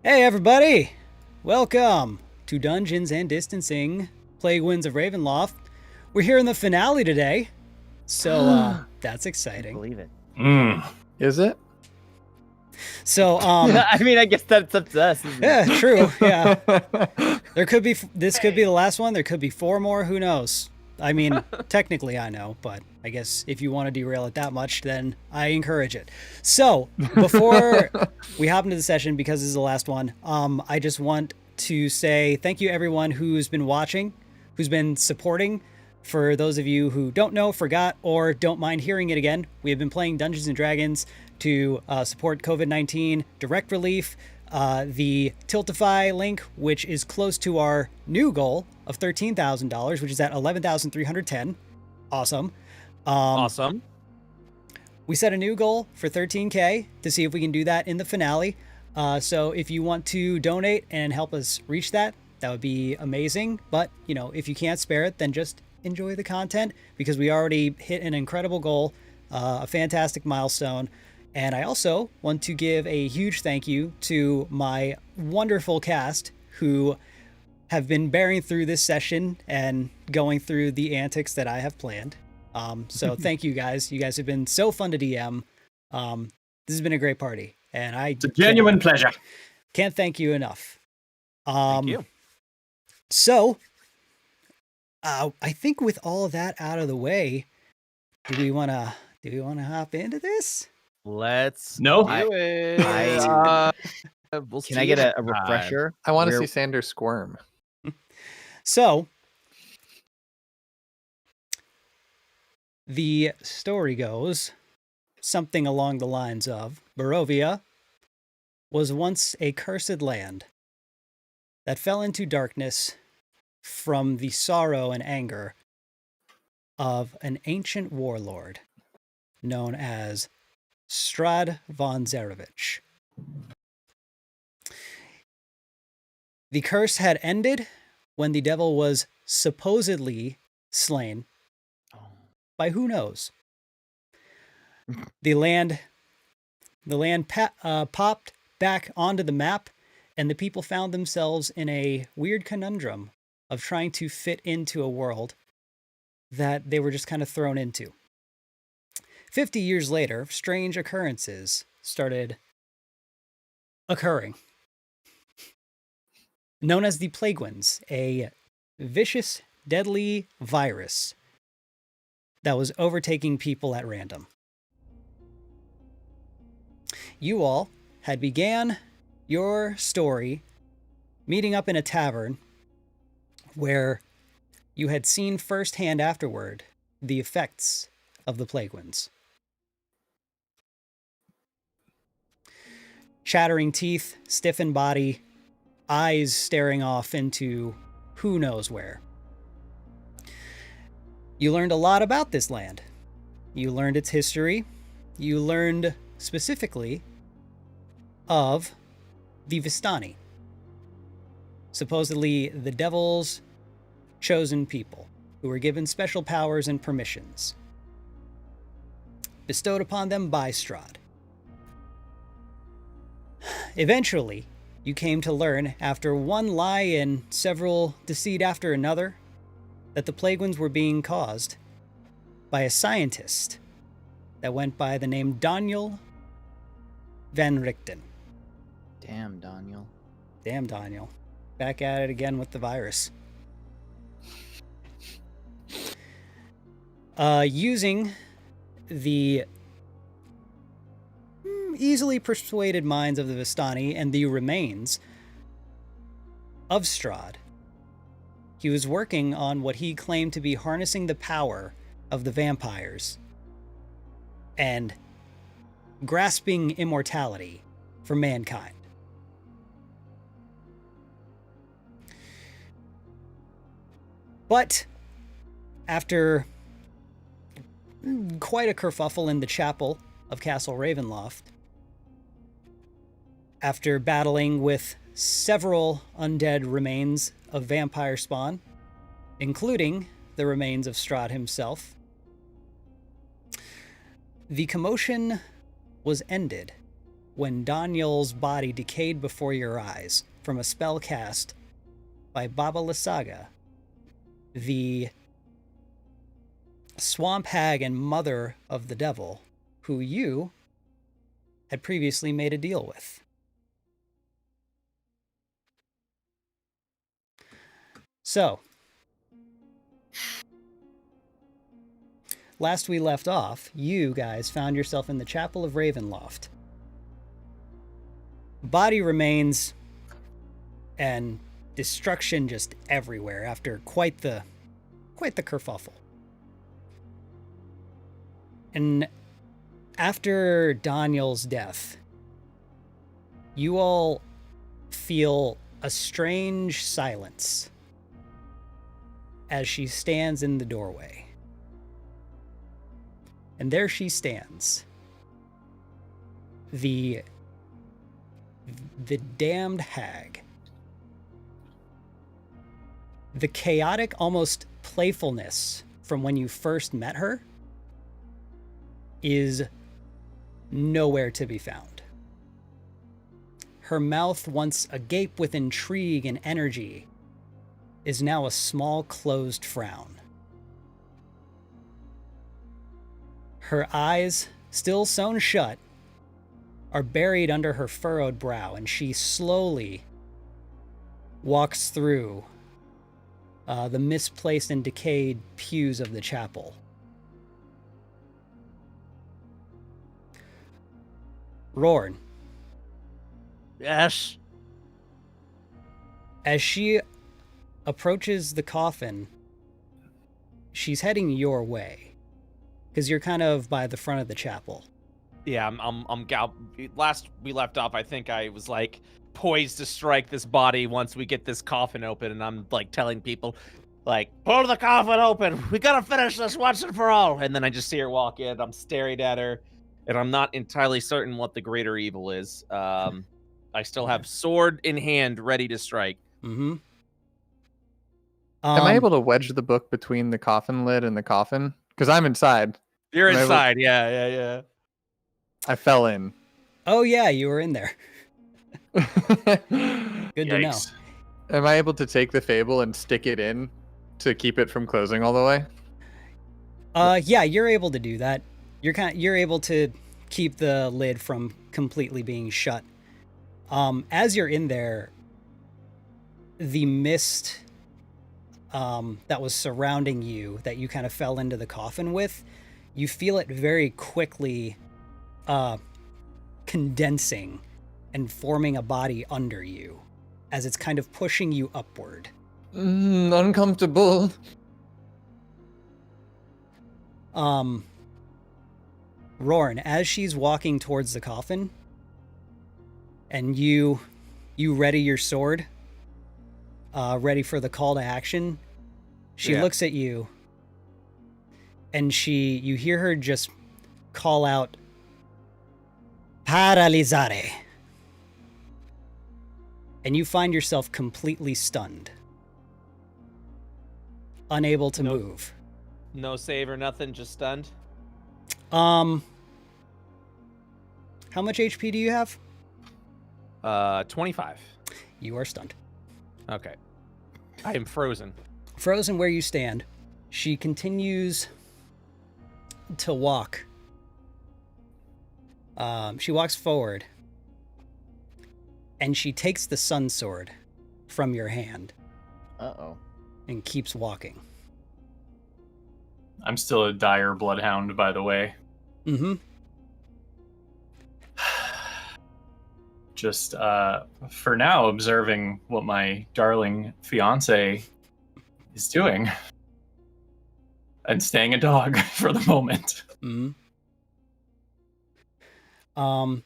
Hey everybody! Welcome to Dungeons and Distancing, Plague Winds of Ravenloft. We're here in the finale today, so that's exciting. Believe it. Is it? So I mean, I guess that's up to us. Isn't yeah, it? true. Yeah, there could be. This could be the last one. There could be 4 more. Who knows? I mean, technically I know, but I guess if you want to derail it that much, then I encourage it. So before we hop into the session, because this is the last one, I just want to say thank you everyone who's been watching, who's been supporting. For those of you who don't know, forgot, or don't mind hearing it again, we have been playing Dungeons & Dragons to support COVID-19 direct relief. The Tiltify link, which is close to our new goal of $13,000, which is at $11,310. Awesome. Awesome. We set a new goal for 13K to see if we can do that in the finale. So if you want to donate and help us reach that, that would be amazing. But, you know, if you can't spare it, then just enjoy the content, because we already hit an incredible goal, a fantastic milestone. And I also want to give a huge thank you to my wonderful cast who have been bearing through this session and going through the antics that I have planned. So thank you guys. You guys have been so fun to DM. This has been a great party, and It's a genuine pleasure. Can't thank you enough. Thank you. So, I think with all of that out of the way, do we want to hop into this? Let's No. do it. Can I get a refresher? I want to Where- see Sander squirm. So, the story goes something along the lines of Barovia was once a cursed land that fell into darkness from the sorrow and anger of an ancient warlord known as Strad von Zarevich. The curse had ended when the devil was supposedly slain by who knows. The land popped back onto the map, and the people found themselves in a weird conundrum of trying to fit into a world that they were just kind of thrown into. 50 years later, strange occurrences started occurring. Known as the Plague Winds, a vicious, deadly virus that was overtaking people at random. You all had began your story meeting up in a tavern where you had seen firsthand afterward the effects of the Plague Winds. Chattering teeth, stiffened body, eyes staring off into who knows where. You learned a lot about this land. You learned its history. You learned specifically of the Vistani, supposedly the devil's chosen people who were given special powers and permissions bestowed upon them by Strahd. Eventually, you came to learn, after one lie and several deceit after another, that the Plague Winds were being caused by a scientist that went by the name Daniel Van Richten. Damn, Daniel. Damn, Daniel. Back at it again with the virus. Using the easily persuaded minds of the Vistani and the remains of Strahd, he was working on what he claimed to be harnessing the power of the vampires and grasping immortality for mankind. But after quite a kerfuffle in the chapel of Castle Ravenloft, after battling with several undead remains of vampire spawn, including the remains of Strahd himself, the commotion was ended when Daniel's body decayed before your eyes from a spell cast by Baba Lysaga, the swamp hag and mother of the devil, who you had previously made a deal with. So, last we left off, you guys found yourself in the Chapel of Ravenloft. Body remains and destruction just everywhere after quite the kerfuffle. And after Daniel's death, you all feel a strange silence as she stands in the doorway. And there she stands. The damned hag. The chaotic, almost playfulness from when you first met her is nowhere to be found. Her mouth, once agape with intrigue and energy, is now a small closed frown. Her eyes, still sewn shut, are buried under her furrowed brow, and she slowly walks through the misplaced and decayed pews of the chapel. Rorn. Yes. As she approaches the coffin, she's heading your way, because you're kind of by the front of the chapel. Yeah, last we left off, I think I was like poised to strike this body once we get this coffin open, and I'm like telling people, like, pull the coffin open. We gotta finish this once and for all. And then I just see her walk in. I'm staring at her, and I'm not entirely certain what the greater evil is. I still have sword in hand, ready to strike. Mm-hmm. Am I able to wedge the book between the coffin lid and the coffin? Because I'm inside. You're inside, yeah. I fell in. Oh yeah, you were in there. Good to know. Am I able to take the fable and stick it in to keep it from closing all the way? Yeah, you're able to do that. You're able to keep the lid from completely being shut. As you're in there, the mist that was surrounding you, that you kind of fell into the coffin with, you feel it very quickly condensing and forming a body under you as it's kind of pushing you upward. Uncomfortable. Rorn, as she's walking towards the coffin, and you ready your sword, ready for the call to action, she looks at you, and you hear her just call out, "Paralizzare." And you find yourself completely stunned. Unable to move. No save or nothing, just stunned? How much HP do you have? 25. You are stunned. Okay. I am frozen. Frozen where you stand. She continues to walk. She walks forward. And she takes the sun sword from your hand. Uh-oh. And keeps walking. I'm still a dire bloodhound, by the way. Mm-hmm. Just, for now, observing what my darling fiance is doing. And staying a dog for the moment. Mm-hmm.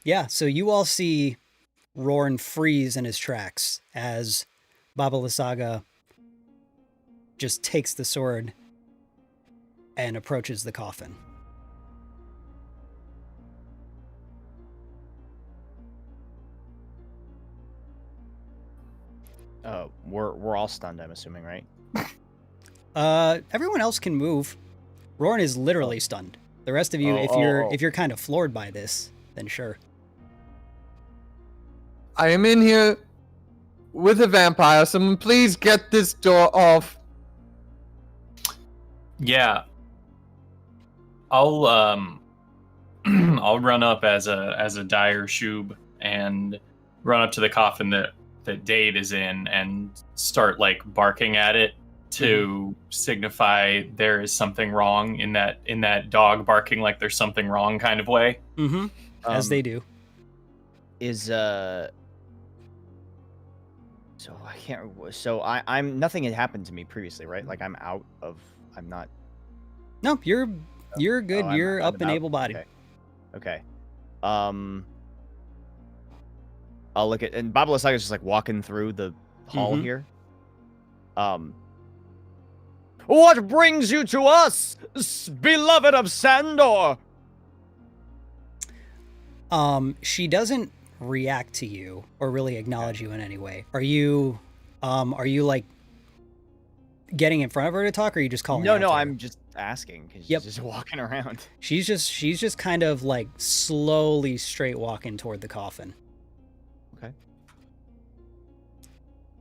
Yeah, so you all see Rorn freeze in his tracks as Baba Lysaga just takes the sword and approaches the coffin. We're all stunned, I'm assuming, right? Everyone else can move. Rorn is literally stunned. The rest of you, if you're kind of floored by this, then sure. I am in here with a vampire. Someone please get this door off. Yeah. I'll I'll run up as a dire shoob and run up to the coffin that Dade is in and start like barking at it to signify there is something wrong in that dog barking like there's something wrong kind of way. Mm-hmm. As they do. So I can't. So I'm nothing had happened to me previously, right? Like I'm not. No, you're good. Oh, You're I'm up and out? able-bodied. Okay. I'll look at, and Baba Lasaga's just like walking through the hall here. What brings you to us, beloved of Sandor? She doesn't react to you or really acknowledge you in any way. Are you like getting in front of her to talk, or are you just calling? No, out to her? I'm just asking because she's just walking around. She's just kind of like slowly straight walking toward the coffin. Okay.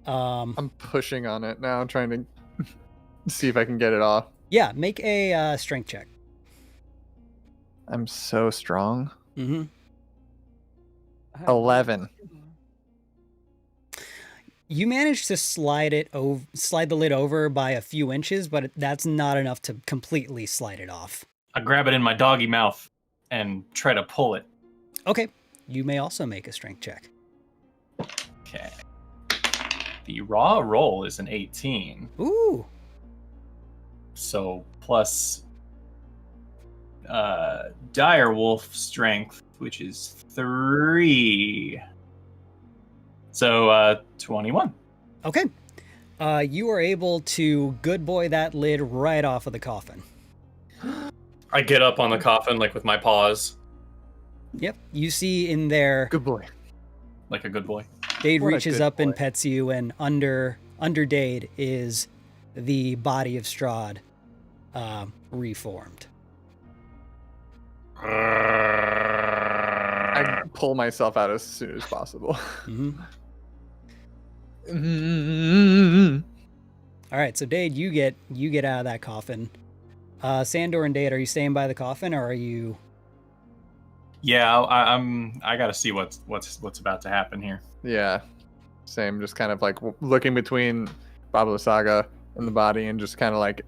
I'm pushing on it now, trying to see if I can get it off. Yeah, make a strength check. I'm so strong. Mm-hmm. 11. You managed to slide the lid over by a few inches, but that's not enough to completely slide it off. I grab it in my doggy mouth and try to pull it. Okay. You may also make a strength check. Okay. The raw roll is an 18. Ooh. So plus dire wolf strength, which is 3. So 21. Okay. You are able to good boy that lid right off of the coffin. I get up on the coffin like with my paws. Yep. You see in there, Good boy. Like a good boy. Dade What a reaches good up and boy. pets you, and under Dade is the body of Strahd, reformed. I pull myself out as soon as possible. Mm-hmm. All right, so Dade, you get out of that coffin. Sandor and Dade, are you staying by the coffin, or are you? Yeah, I gotta see what's about to happen here. Yeah, same. Just kind of like looking between Baba Saga and the body, and just kind of like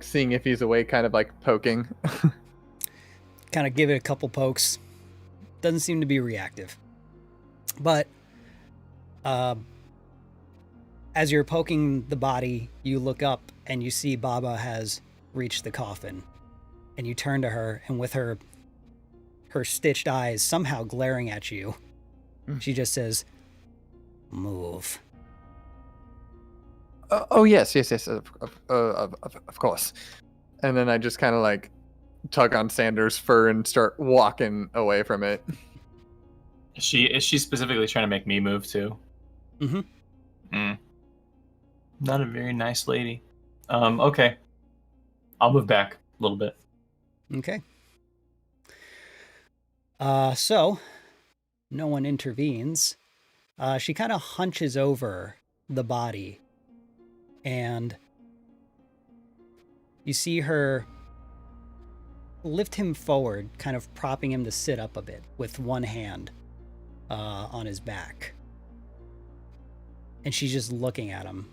seeing if he's awake, kind of like poking. Kind of give it a couple pokes. Doesn't seem to be reactive. But as you're poking the body, you look up and you see Baba has reached the coffin. And you turn to her, and with her stitched eyes somehow glaring at you, she just says, "Move." Oh yes, of course. And then I just kind of like tug on Sandor's fur and start walking away from it. Is she specifically trying to make me move too? Mm-hmm. Not a very nice lady. Okay. I'll move back a little bit. Okay. So no one intervenes. She kind of hunches over the body, and you see her lift him forward, kind of propping him to sit up a bit with one hand on his back. And she's just looking at him,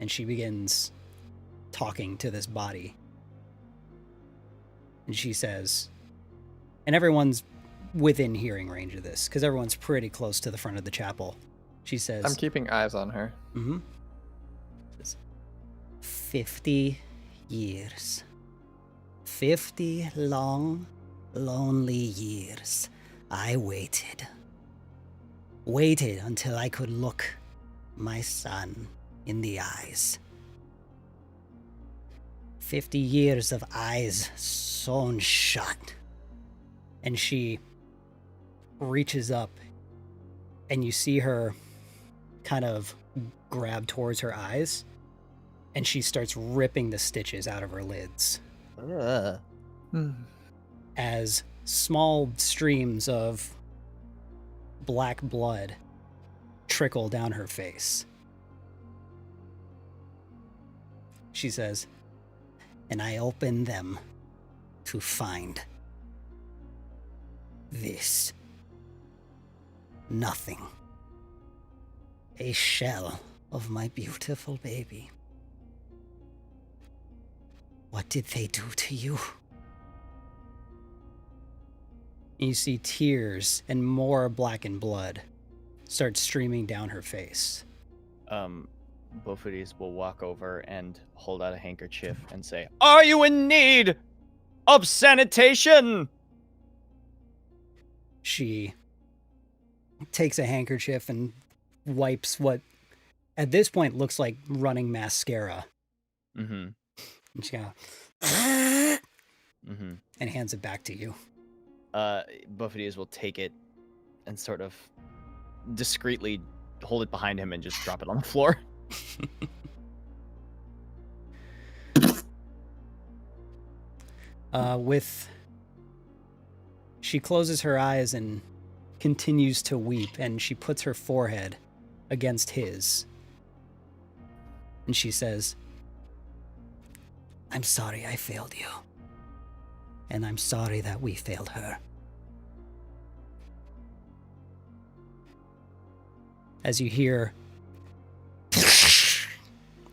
and she begins talking to this body. And she says, and everyone's within hearing range of this, because everyone's pretty close to the front of the chapel. She says, I'm keeping eyes on her. 50 years. 50 long, lonely years. I waited. Waited until I could look my son in the eyes. 50 years of eyes sewn shut. And she reaches up, and you see her kind of grab towards her eyes, and she starts ripping the stitches out of her lids. As small streams of black blood trickle down her face. She says, "And I open them to find this. Nothing. A shell of my beautiful baby. What did they do to you?" You see tears and more blackened blood start streaming down her face. BOPHADES will walk over and hold out a handkerchief and say, "Are you in need of sanitation?" She takes a handkerchief and wipes what at this point looks like running mascara. Mm-hmm. And she goes, Mm-hmm. and hands it back to you. BOPHADES will take it and sort of discreetly hold it behind him and just drop it on the floor. She closes her eyes and continues to weep, and she puts her forehead against his. And she says, "I'm sorry I failed you. And I'm sorry that we failed her." As you hear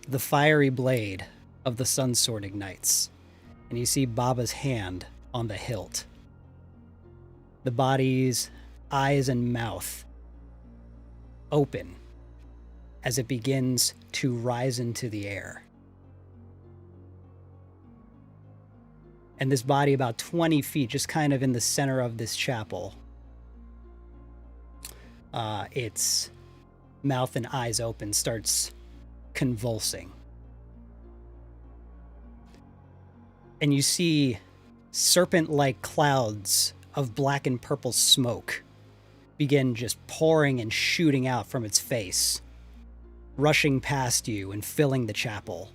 the fiery blade of the sun sword ignites, and you see Baba's hand on the hilt. The body's eyes and mouth open as it begins to rise into the air. And this body, about 20 feet, just kind of in the center of this chapel, its mouth and eyes open, starts convulsing. And you see serpent-like clouds of black and purple smoke begin just pouring and shooting out from its face, rushing past you and filling the chapel.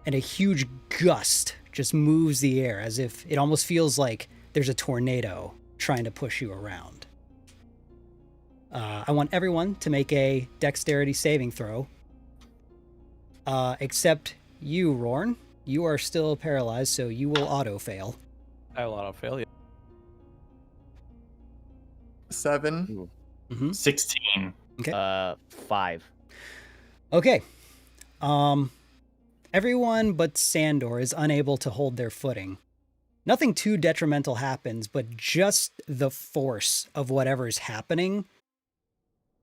And a huge gust just moves the air as if it almost feels like there's a tornado trying to push you around. I want everyone to make a dexterity saving throw. Except you, Rorn. You are still paralyzed, so you will auto-fail. I will auto fail you. 7. 16. 5. Okay. Everyone but Sandor is unable to hold their footing. Nothing too detrimental happens, but just the force of whatever's happening,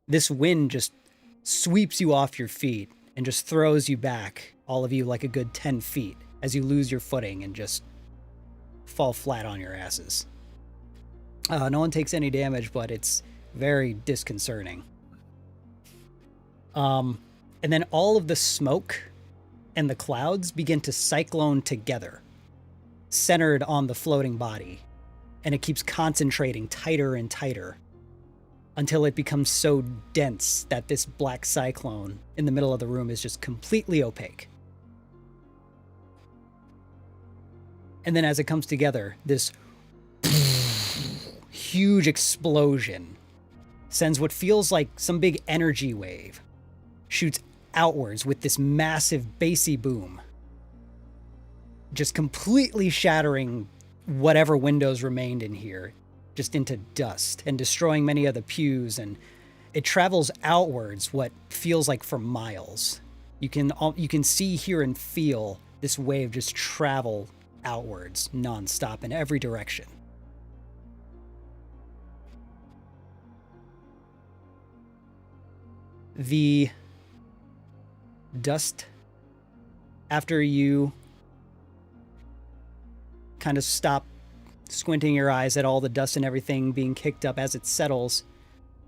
this wind just sweeps you off your feet and just throws you back, all of you, like a good 10 feet as you lose your footing and just fall flat on your asses. No one takes any damage, but it's very disconcerting. And then all of the smoke and the clouds begin to cyclone together, centered on the floating body, and it keeps concentrating tighter and tighter until it becomes so dense that this black cyclone in the middle of the room is just completely opaque. And then as it comes together, this huge explosion sends what feels like some big energy wave, shoots outwards with this massive bassy boom, just completely shattering whatever windows remained in here, just into dust and destroying many of the pews, and it travels outwards what feels like for miles. You can see, hear, and feel this wave just travel outwards nonstop in every direction. The dust, after you kind of stop squinting your eyes at all the dust and everything being kicked up as it settles,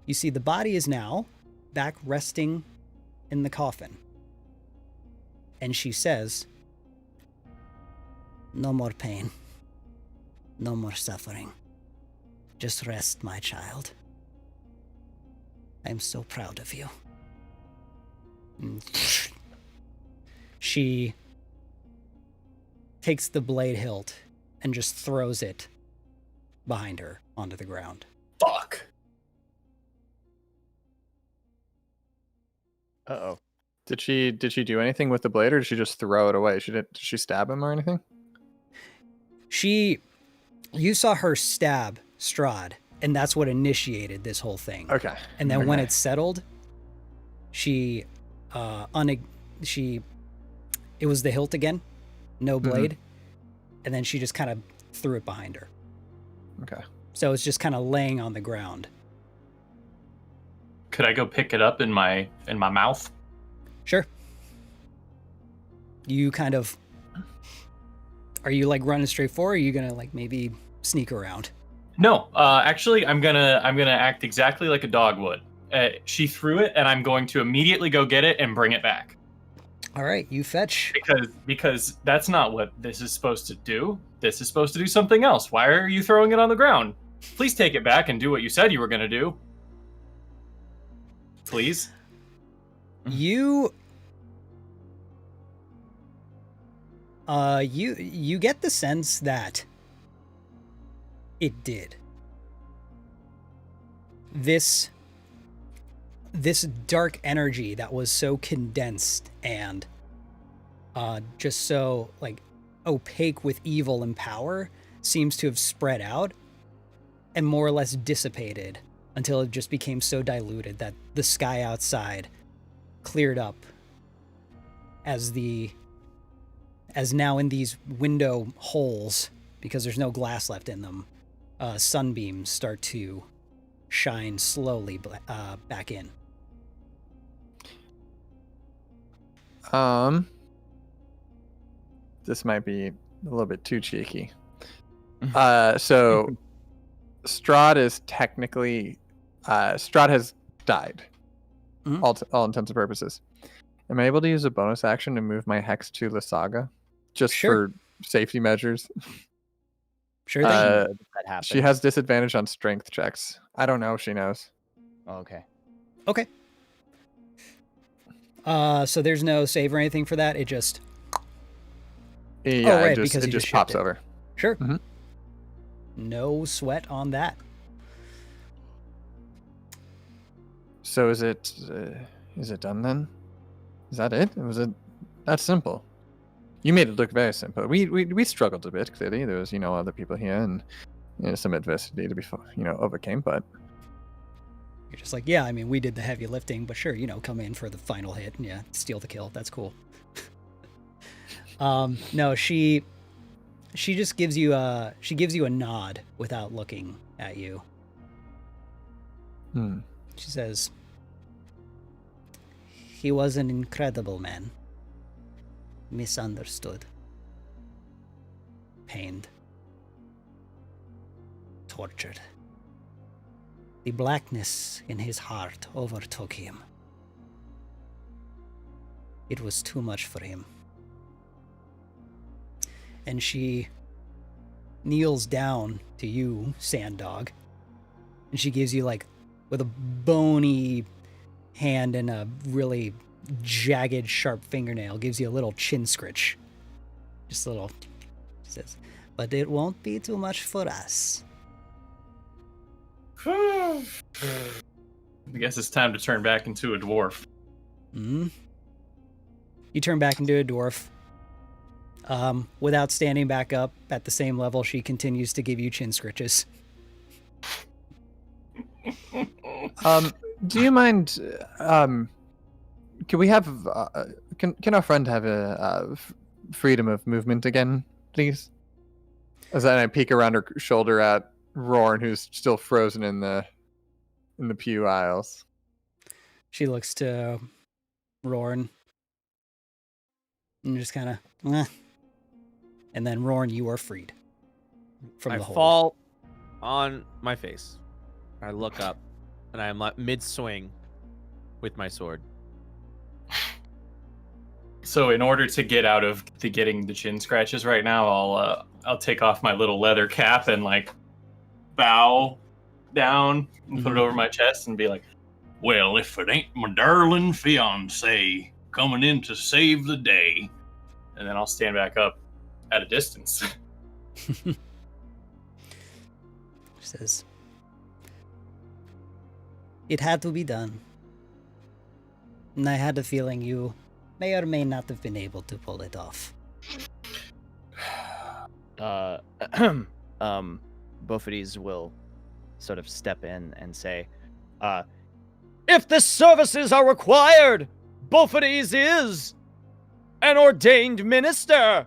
you see the body is now back resting in the coffin. And she says, "No more pain. No more suffering. Just rest, my child. I'm so proud of you." And she takes the blade hilt and just throws it behind her onto the ground. Fuck. Uh-oh. Did she do anything with the blade, or did she just throw it away? Did she stab him or anything? You saw her stab Strahd, and that's what initiated this whole thing. Okay. And then when Okay. it settled, it was the hilt again, no blade, and then she just kind of threw it behind her. Okay. So it's just kind of laying on the ground. Could I go pick it up in my mouth? Sure. You kind of, are you like running straight forward, or are you gonna like maybe sneak around? No, actually, I'm gonna act exactly like a dog would. She threw it, and I'm going to immediately go get it and bring it back. All right, you fetch. Because that's not what this is supposed to do. This is supposed to do something else. Why are you throwing it on the ground? Please take it back and do what you said you were gonna do. Please. You get the sense that it did. This dark energy that was so condensed and just so like opaque with evil and power seems to have spread out and more or less dissipated until it just became so diluted that the sky outside cleared up as now in these window holes, because there's no glass left in them, sunbeams start to shine slowly back in. This might be a little bit too cheeky. So Strahd is technically Strahd has died. Mhm. All intents and purposes. Am I able to use a bonus action to move my hex to Lysaga? Just Sure. for safety measures. Sure thing. That happens. She has disadvantage on strength checks. I don't know if she knows. Oh, okay. Okay. So there's no save or anything for that. It just Yeah, right, it because you just just pops shifted. over. sure. Mhm. No sweat on that. So is it done then? Is that it? Was it that simple? You made it look very simple. We struggled a bit, clearly. There was, other people here and some adversity to be, overcame, but You're just like, yeah, I mean, we did the heavy lifting, but sure, come in for the final hit and steal the kill. That's cool. No, she just gives you a nod without looking at you. She says, "He was an incredible man. Misunderstood. Pained. Tortured. The blackness in his heart overtook him. It was too much for him." And she kneels down to you, Sanddog, and she gives you, like, with a bony hand and a really jagged, sharp fingernail, gives you a little chin scritch. Just a little. She says, "But it won't be too much for us." I guess it's time to turn back into a dwarf. You turn back into a dwarf. Without standing back up at the same level, she continues to give you chin scritches. Do you mind? Can we have? Can our friend have a freedom of movement again, please? As I peek around her shoulder at Rorn, who's still frozen in the pew aisles. She looks to Rorn and just kind of, and then Rorn, you are freed from I the hold. fall on my face. I look up, and I am like mid-swing with my sword. So in order to get out of getting the chin scratches right now, I'll take off my little leather cap and like bow down and put it over my chest and be like, "Well, if it ain't my darling fiance coming in to save the day." and then I'll stand back up at a distance. She says, "It had to be done. And I had a feeling you may or may not have been able to pull it off. BOPHADES will sort of step in and say, if the services are required, BOPHADES is an ordained minister.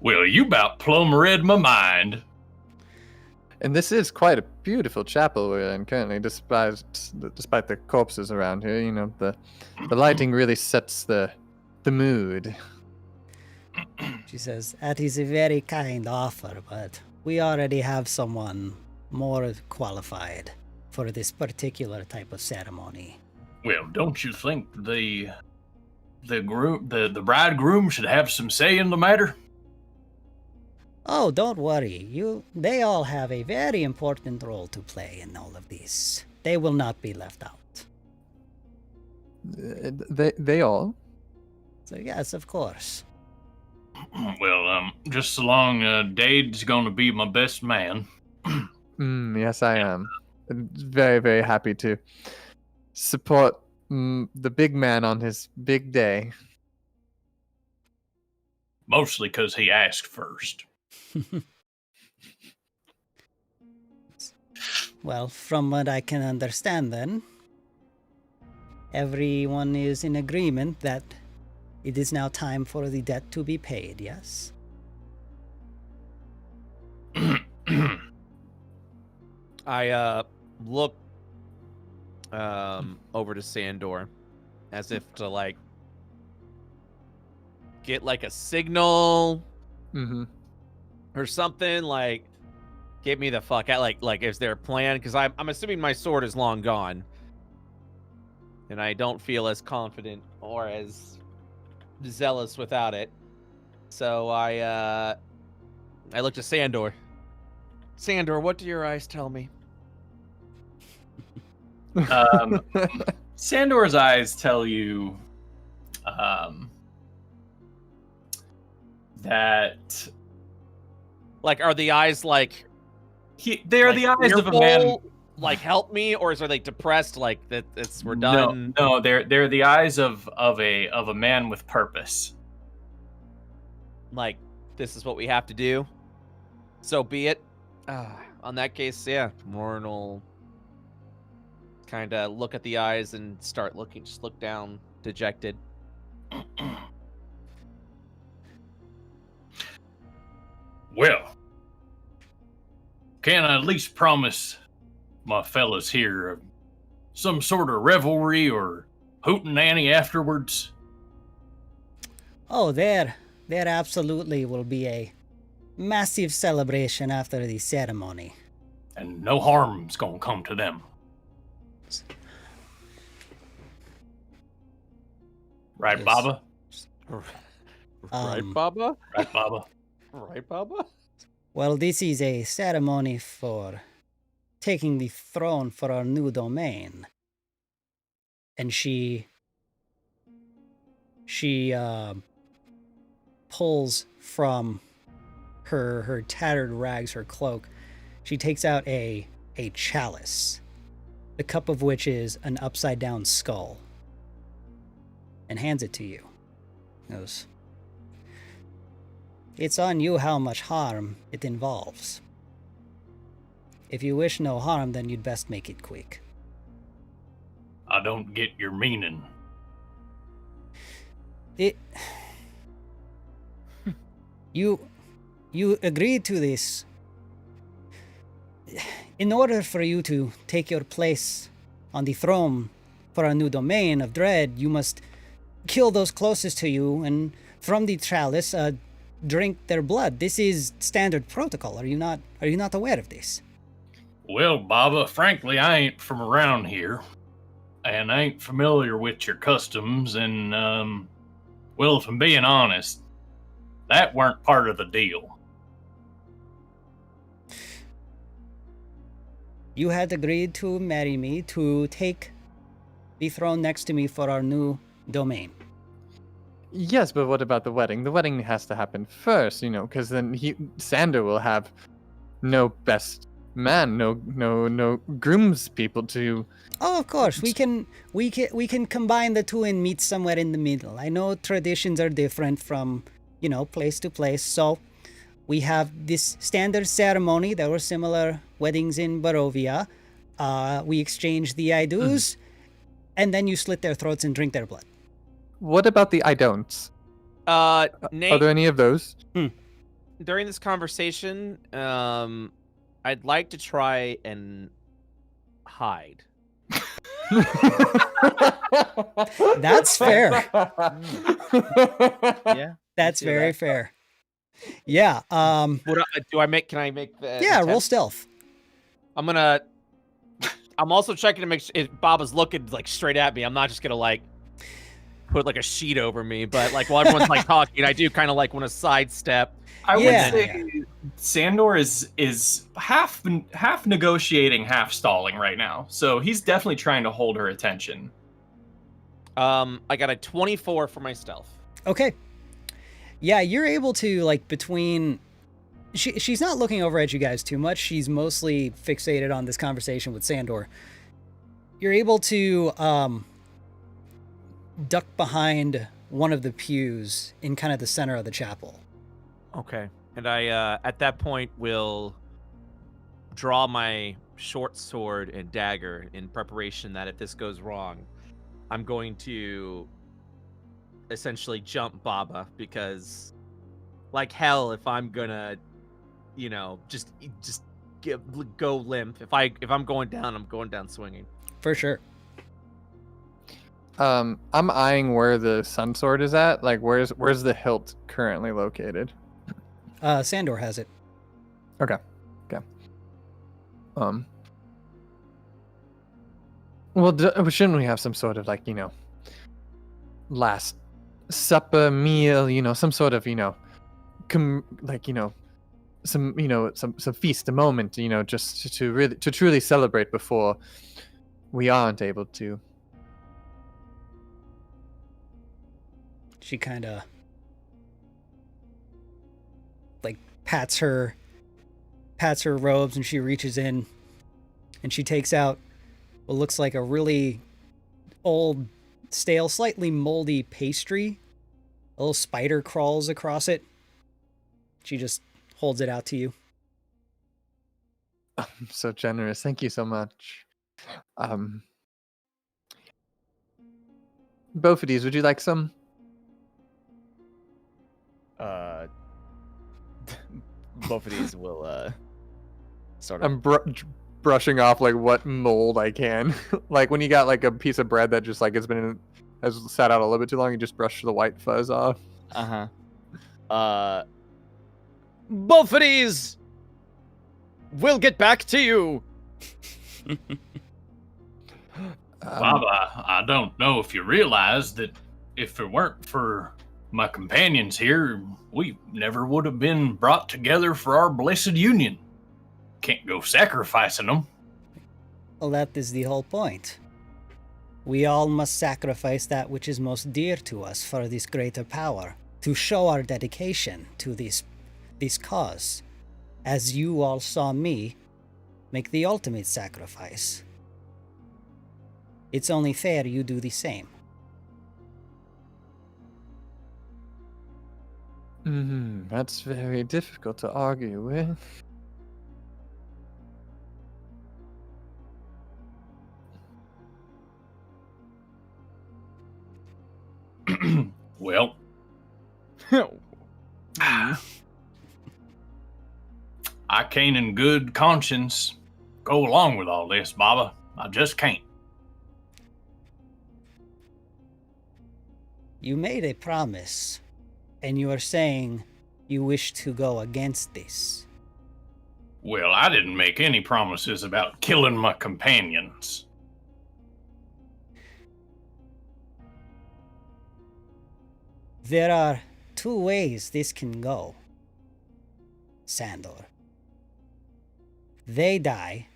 Well, you about plumb read my mind. And this is quite a beautiful chapel we're in currently, despite the corpses around here. You know, the lighting really sets the mood. She says, that is a very kind offer, but we already have someone more qualified for this particular type of ceremony. Well, don't you think the bridegroom should have some say in the matter? Oh, don't worry. They all have a very important role to play in all of this. They will not be left out. They all? So yes, of course. Well, just so long Dade's gonna be my best man. Yes, I am. Very, very happy to support the big man on his big day. Mostly because he asked first. Well, from what I can understand then, everyone is in agreement that it is now time for the debt to be paid, yes? I look over to Sandor as if to like get like a signal or something, like get me the fuck out. Like is there a plan? Because I'm assuming my sword is long gone, and I don't feel as confident or as zealous without it. So I look to Sandor. Sandor, what do your eyes tell me? Sandor's eyes tell you that, like, are the eyes like they are the eyes of a man. fearful, like, help me, or is it like depressed, like that we're done? No, they're the eyes of a man with purpose. Like, this is what we have to do. So be it. On that case, yeah, Roran will kind of look at the eyes and start looking, just look down, dejected. Well, can I at least promise my fellas here some sort of revelry or hootenanny afterwards? Oh, there absolutely will be a massive celebration after the ceremony. And no harm's gonna come to them. Right, Yes. Baba? Right, Baba? Right, Baba? Right, Baba? Well, this is a ceremony for taking the throne for our new domain. And she pulls from her tattered rags, her cloak. She takes out a chalice, the cup of which is an upside down skull, and hands it to you. Goes, it's on you how much harm it involves. If you wish no harm, then you'd best make it quick. I don't get your meaning. You agreed to this. In order for you to take your place on the throne for our new domain of Dread, you must kill those closest to you, and from the chalice, drink their blood. This is standard protocol. Are you not aware of this? Well, Baba, frankly, I ain't from around here, and I ain't familiar with your customs, and, well, if I'm being honest, that weren't part of the deal. You had agreed to marry me to take the throne next to me for our new domain. Yes, but what about the wedding? The wedding has to happen first, because then Sandor will have no best man, no grooms people to. Oh, of course, we can combine the two and meet somewhere in the middle. I know traditions are different from, place to place, so we have this standard ceremony. There were similar weddings in Barovia. We exchange the I do's, and then you slit their throats and drink their blood. What about the I don'ts? Nate, Are there any of those? during this conversation, I'd like to try and hide. That's fair. Yeah. That's see very that. fair. Yeah. Do I make? Can I make the? Yeah. the Roll 10? stealth. I'm also checking to make sure if Baba's looking like straight at me. I'm not just gonna like put like a sheet over me, but like while everyone's like talking, I do kind of like want to sidestep. I would Yeah. say Sandor is half negotiating, half stalling right now. So he's definitely trying to hold her attention. I got a 24 for my stealth. Okay. Yeah, you're able to between. She's not looking over at you guys too much. She's mostly fixated on this conversation with Sandor. You're able to duck behind one of the pews in kind of the center of the chapel. Okay. And I at that point will draw my short sword and dagger in preparation that if this goes wrong, I'm going to essentially jump Baba because like hell if I'm gonna just go limp. If I'm going down, I'm going down swinging. For sure. I'm eyeing where the sun sword is at. Like, where's the hilt currently located? Sandor has it. Okay. Well, shouldn't we have some sort of last supper meal? Some sort of some feast, a moment. Just to truly celebrate before we aren't able to. She kind of pats her robes, and she reaches in and she takes out what looks like a really old, stale, slightly moldy pastry. A little spider crawls across it. She just holds it out to you. I'm so generous. Thank you so much. BOPHADES, would you like some? Both of these will sort of. I'm brushing off what mold I can. Like when you got a piece of bread that just has sat out a little bit too long, you just brush the white fuzz off. Both of these will get back to you. Baba, I don't know if you realize that if it weren't for my companions here, we never would have been brought together for our blessed union. Can't go sacrificing them. Well, that is the whole point. We all must sacrifice that which is most dear to us for this greater power, to show our dedication to this cause, as you all saw me make the ultimate sacrifice. It's only fair you do the same. That's very difficult to argue with. Well, I can't in good conscience go along with all this, Baba. I just can't. You made a promise, and you are saying you wish to go against this. Well, I didn't make any promises about killing my companions. There are two ways this can go, Sandor. They die,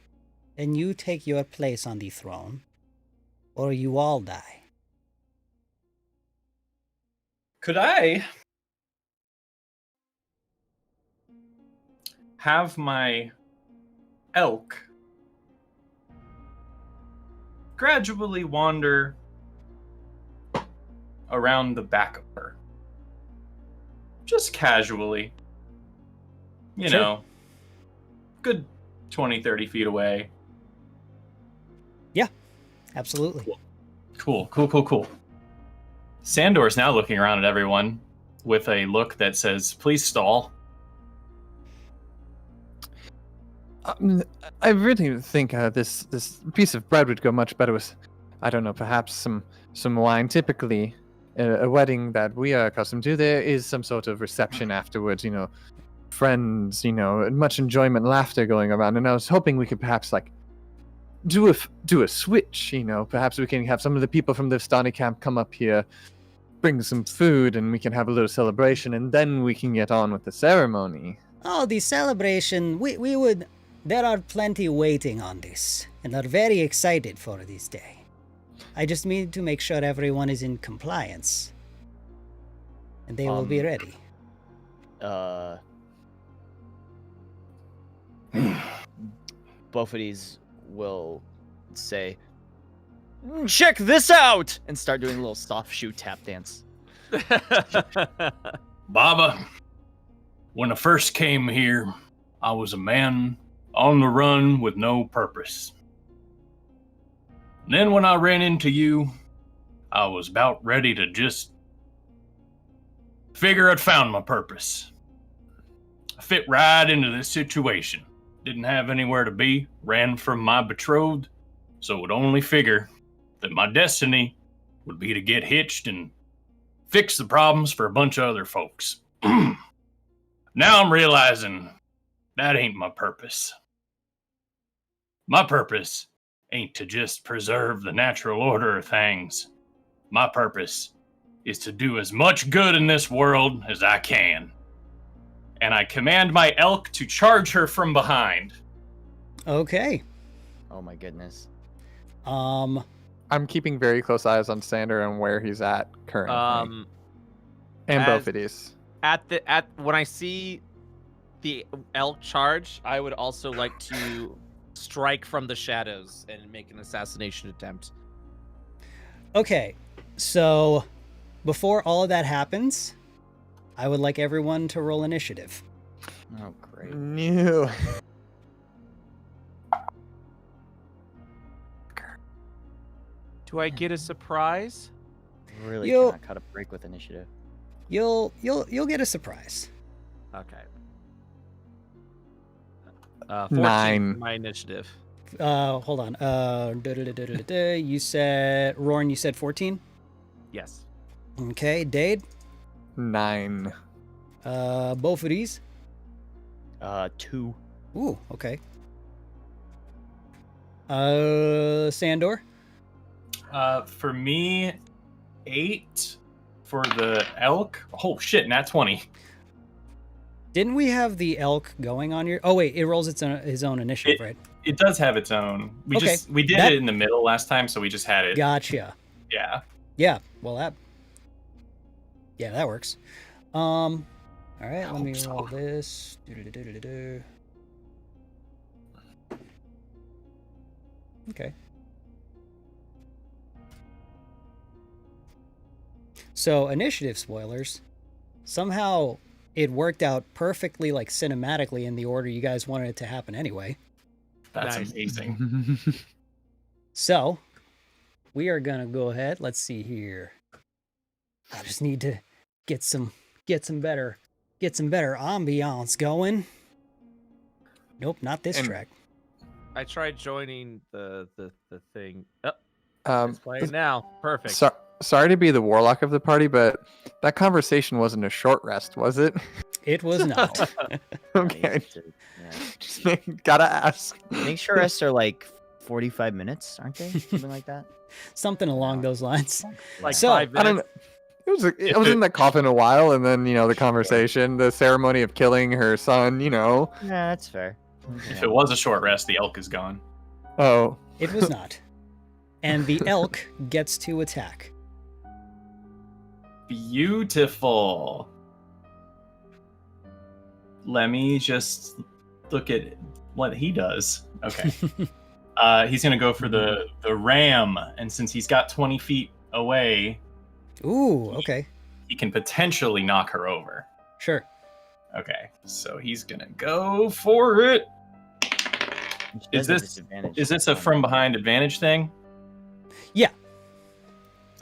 and you take your place on the throne, or you all die. Could I have my elk gradually wander around the back of her. Just casually. You Sure. know, good 20, 30 feet away. Absolutely. Cool. Sandor is now looking around at everyone with a look that says, please stall. I really think this piece of bread would go much better with, I don't know, perhaps some wine. Typically, a wedding that we are accustomed to, there is some sort of reception afterwards. You know, friends. You know, and much enjoyment, and laughter going around. And I was hoping we could perhaps like do a switch. You know, perhaps we can have some of the people from the Vistani camp come up here, bring some food, and we can have a little celebration, and then we can get on with the ceremony. Oh, the celebration, we would... There are plenty waiting on this, and are very excited for this day. I just need to make sure everyone is in compliance. And they will be ready. BOPHADES will say, check this out! And start doing a little soft shoe tap dance. Baba, when I first came here, I was a man on the run with no purpose. And then when I ran into you, I was about ready to just figure I'd found my purpose. I fit right into this situation. Didn't have anywhere to be, ran from my betrothed, so would only figure that my destiny would be to get hitched and fix the problems for a bunch of other folks. Now I'm realizing that ain't my purpose. My purpose ain't to just preserve the natural order of things. My purpose is to do as much good in this world as I can. And I command my elk to charge her from behind. Okay. Oh my goodness. I'm keeping very close eyes on Sander and where he's at currently. And as- BOPHADES. When I see the elk charge, I would also like to strike from the shadows and make an assassination attempt. Okay, so before all of that happens, I would like everyone to roll initiative. Oh, great. No. Do I get a surprise? Really You- cannot cut a break with initiative. You'll get a surprise. Okay. 14 9. for my initiative. Hold on. You said RORN. You said 14. Yes. Okay, Dade. 9. Both of these. 2. Ooh, okay. Sandor. For me, 8 for the elk. Oh shit, nat 20. Didn't we have the elk going on your? Oh wait, it rolls his own initiative, right? It does have its own. We Okay, did that- it in the middle last time, so we just had it. Gotcha. Yeah. Yeah. Well, that works. All right. Let me hope so. roll this. Do-do-do-do-do-do. Okay. So initiative spoilers. Somehow it worked out perfectly, like cinematically, in the order you guys wanted it to happen anyway. That's Nice. amazing. So we are gonna go ahead. Let's see here. I just need to get some better ambiance going. Nope, not this And- track. I tried joining the thing. Oh, Um, it's playing now. Perfect. sorry to be the warlock of the party, but that conversation wasn't a short rest, was it? It was not. Okay. Yeah. Just gotta ask. I think sure rests are like 45 minutes, aren't they? Something like that. Something along those lines. Like So, 5 I don't minutes. know. It was in the coffin a while, and then the conversation, the ceremony of killing her son. Yeah, that's fair. If it was a short rest, the elk is gone. Oh, It was not. And the elk gets to attack. Beautiful. Let me just look at what he does. Okay. He's gonna go for the ram, and since he's got 20 feet away, Ooh, okay. he can potentially knock her over. Sure. Okay, so he's gonna go for it. She Is does have this disadvantage is this a on from behind advantage thing? Yeah.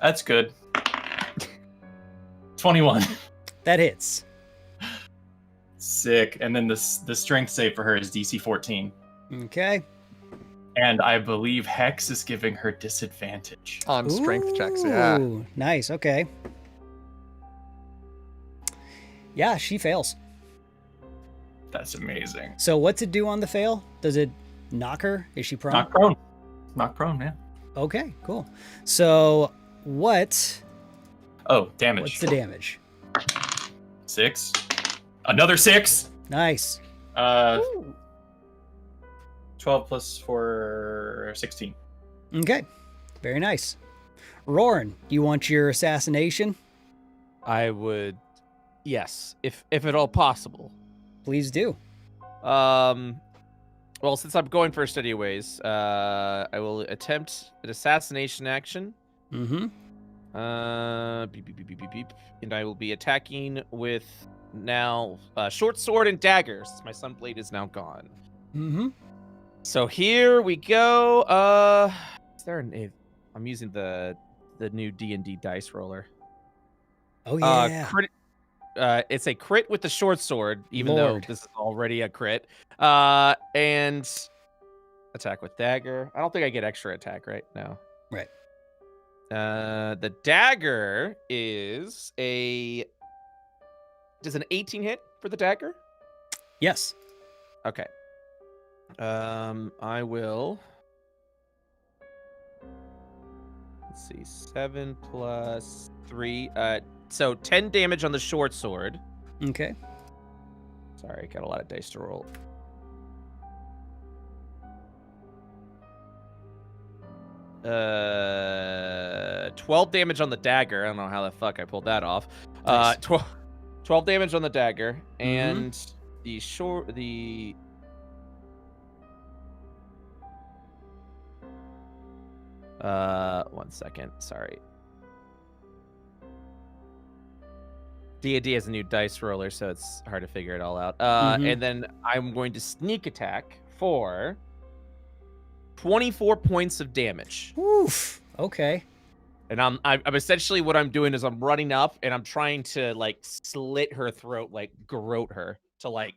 That's good. 21. That hits. Sick. And then the strength save for her is DC 14. Okay. And I believe Hex is giving her disadvantage. On strength checks, yeah. Ooh, nice. Okay. Yeah, she fails. That's amazing. So what's it do on the fail? Does it knock her? Is she prone? Knock prone. Knock prone, yeah. Okay, cool. So what's Oh, damage. the damage? 6. Another 6. Nice. 12 plus 4, 16. Okay. Very nice. Rorn, you want your assassination? I would, yes, if at all possible. Please do. Well, since I'm going first anyways, I will attempt an assassination action. Mm-hmm. Beep, beep, beep, beep, beep, beep. And I will be attacking with now short sword and daggers. My sunblade is now gone. Mm-hmm. So here we go. Is there I'm using the new D&D dice roller. Oh yeah. Crit, it's a crit with the short sword, even Lord. though this is already a crit. And attack with dagger. I don't think I get extra attack, right? No. Right. The dagger is does an 18 hit for the dagger? Yes. Okay. I will. Let's see, 7 plus 3. So 10 damage on the short sword. Okay. Sorry, got a lot of dice to roll. Uh, 12 damage on the dagger. I don't know how the fuck I pulled that off. Nice. 12 damage on the dagger, and the short one second, sorry. D&D has a new dice roller, so it's hard to figure it all out. And then I'm going to sneak attack for 24 points of damage. Oof. Okay. And I'm essentially, what I'm doing is I'm running up and I'm trying to like slit her throat, like garrote her to like,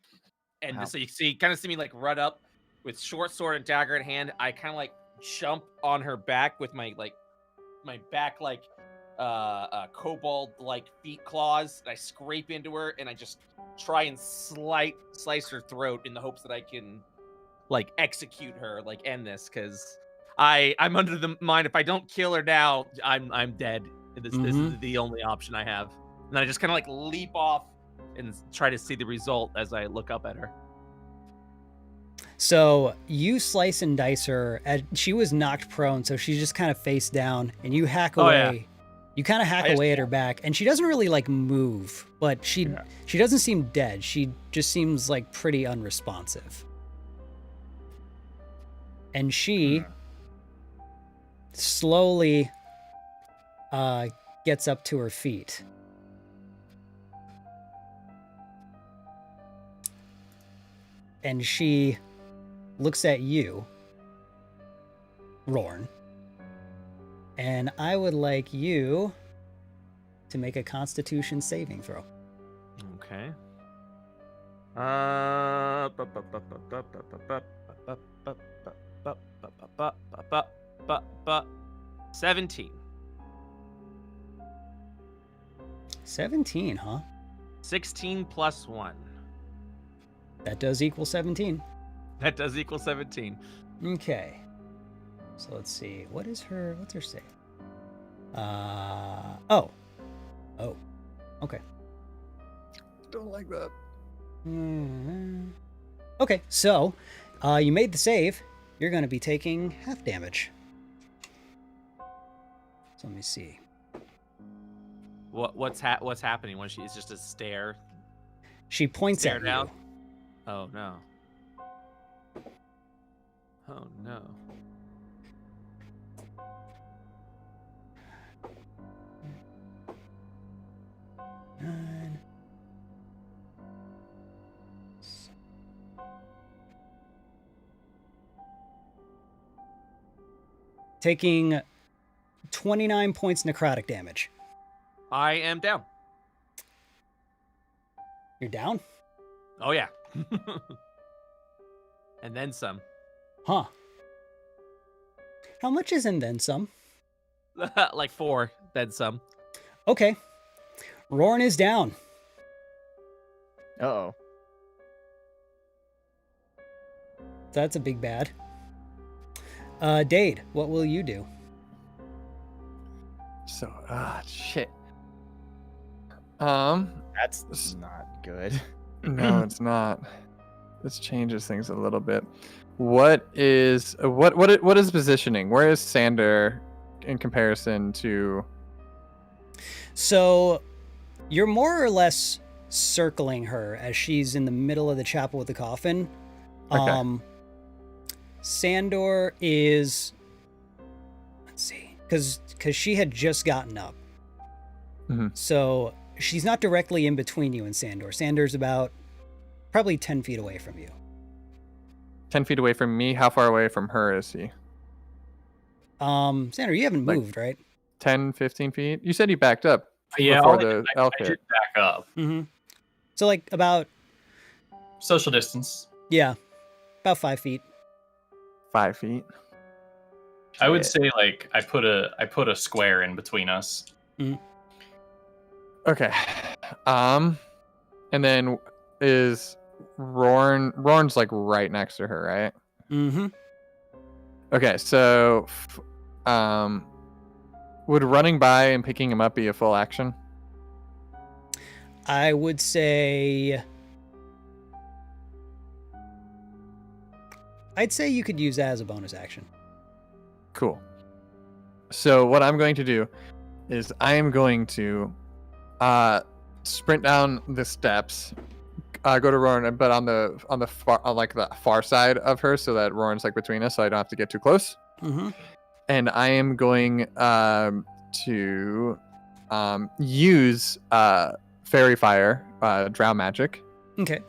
and Wow. so you kind of see me like run up with short sword and dagger in hand. I kind of like jump on her back with my back like kobold like feet claws. And I scrape into her and I just try and slice her throat in the hopes that I can like execute her, like end this, because I'm under the mind if I don't kill her now, I'm dead. This is the only option I have. And then I just kind of like leap off and try to see the result as I look up at her. So you slice and dice her. She was knocked prone, so she's just kind of face down, and you hack away. Yeah. You kind of hack away at her back, and she doesn't really like move, but she doesn't seem dead. She just seems like pretty unresponsive. And she slowly gets up to her feet. And she looks at you, Rorn. And I would like you to make a Constitution saving throw. Okay. 17. 17, huh? 16 plus 1. That does equal 17. That does equal 17. Okay. So let's see. What's her save? Oh. Okay. Don't like that. Okay, so you made the save. You're going to be taking half damage. So let me see. What's happening when it's just a stare? She points Stare at down? you. Oh no. Oh no. Nine. Taking 29 points necrotic damage. I am down. You're down? Oh yeah. And then some. Huh. How much is in then some? Like 4, then some. Okay. Rorn is down. Uh-oh. That's a big bad. Dade, what will you do? So, shit. That's not good. No, it's not. This changes things a little bit. What is positioning? Where is Sandor in comparison to? So, you're more or less circling her as she's in the middle of the chapel with the coffin. Okay. Sandor is, let's see, because she had just gotten up. Mhm. So she's not directly in between you and Sandor. Sandor's about probably 10 feet away from you. 10 feet away from me. How far away from her is he? Sandor, you haven't Like- moved, right? 10, 15 feet? You said he backed up Yeah, before I the elk did hit. back up. Mm-hmm. So like about, Social distance. yeah, about 5 feet. 5 feet. I would Shit. say like I put a square in between us. Okay. And then is Rorn's like right next to her, right? Mm-hmm. Okay, so would running by and picking him up be a full action? I would say, I'd say you could use that as a bonus action. Cool. So what I'm going to do is I am going to sprint down the steps, go to Roran, but on the far, on like the far side of her, so that Roran's like between us, so I don't have to get too close. Mm-hmm. And I am going to use Fairy Fire, Drow Magic, Okay.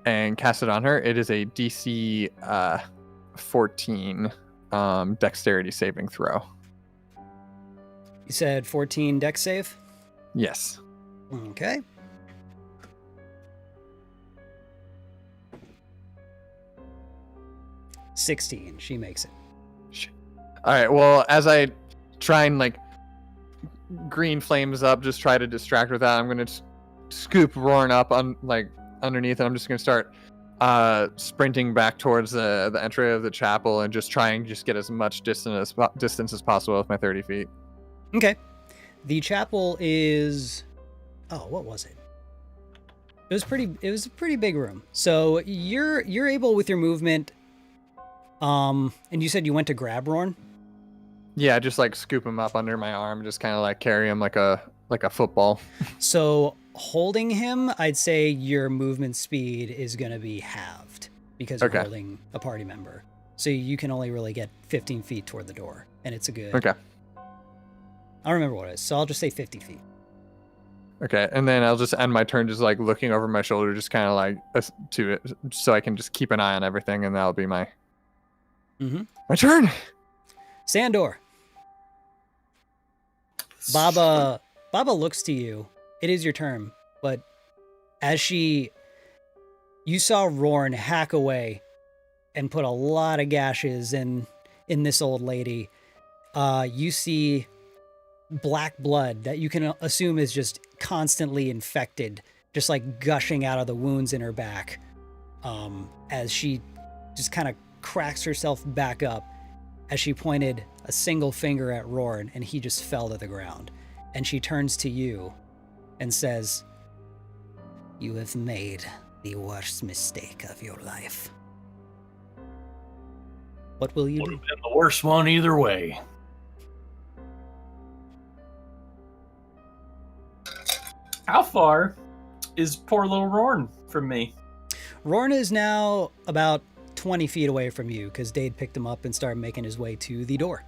and cast it on her. It is a DC 14 Dexterity saving throw. You said 14 dex save? Yes. Okay. $16. She makes it. All right. Well, as I try and like green flames up, just try to distract her with that. I'm gonna scoop Roran up on like underneath, and I'm just gonna start sprinting back towards the entry of the chapel, and just try and just get as much distance as possible with my 30 feet. Okay. The chapel is, oh, what was it? It was a pretty big room. So you're able with your movement, and you said you went to grab Rorn? Yeah, just like scoop him up under my arm, just kind of like carry him like a football. So holding him, I'd say your movement speed is going to be halved because you're Okay. holding a party member. So you can only really get 15 feet toward the door, and it's a good, Okay. I don't remember what it is, so I'll just say 50 feet. Okay, and then I'll just end my turn just like looking over my shoulder, just kind of like to it, so I can just keep an eye on everything, and that'll be my my turn. Sandor. Baba looks to you. It is your turn, but as you saw Rorn hack away and put a lot of gashes in this old lady. You see black blood that you can assume is just constantly infected, just like gushing out of the wounds in her back, as she just kind of cracks herself back up as she pointed a single finger at Rorn, and he just fell to the ground. And she turns to you and says, "You have made the worst mistake of your life. What will you Would do?" have been the worst one either way. How far is poor little Rorn from me? Rorn is now about 20 feet away from you because Dade picked him up and started making his way to the door.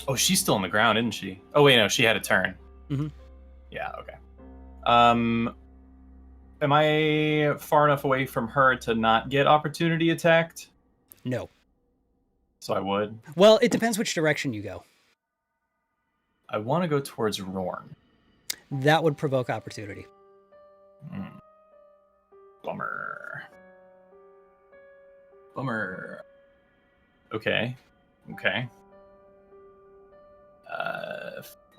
Oh, she's still on the ground, isn't she? Oh wait, no, she had a turn. Mhm. Yeah. Okay. Am I far enough away from her to not get opportunity attacked? No. So I would. Well, it depends which direction you go. I want to go towards Rorn. That would provoke opportunity. Bummer. Bummer. Okay. Okay.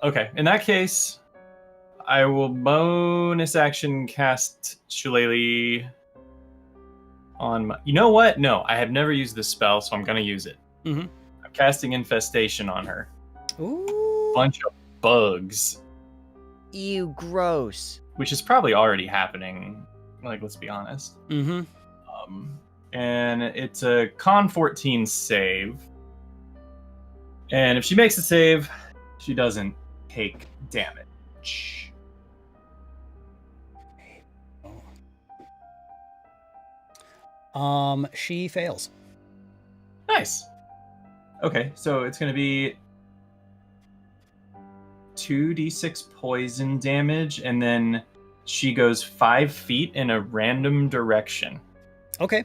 Okay. In that case, I will bonus action cast Shillelagh on my... You know what? No, I have never used this spell, so I'm going to use it. Mhm. I'm casting Infestation on her. Ooh. Bunch of bugs, Ew, gross. which is probably already happening. Like, let's be honest. Mm-hmm. And it's a Con 14 save. And if she makes a save, she doesn't take damage. She fails. Nice. Okay, so it's going to be 2d6 poison damage, and then she goes 5 feet in a random direction. Okay.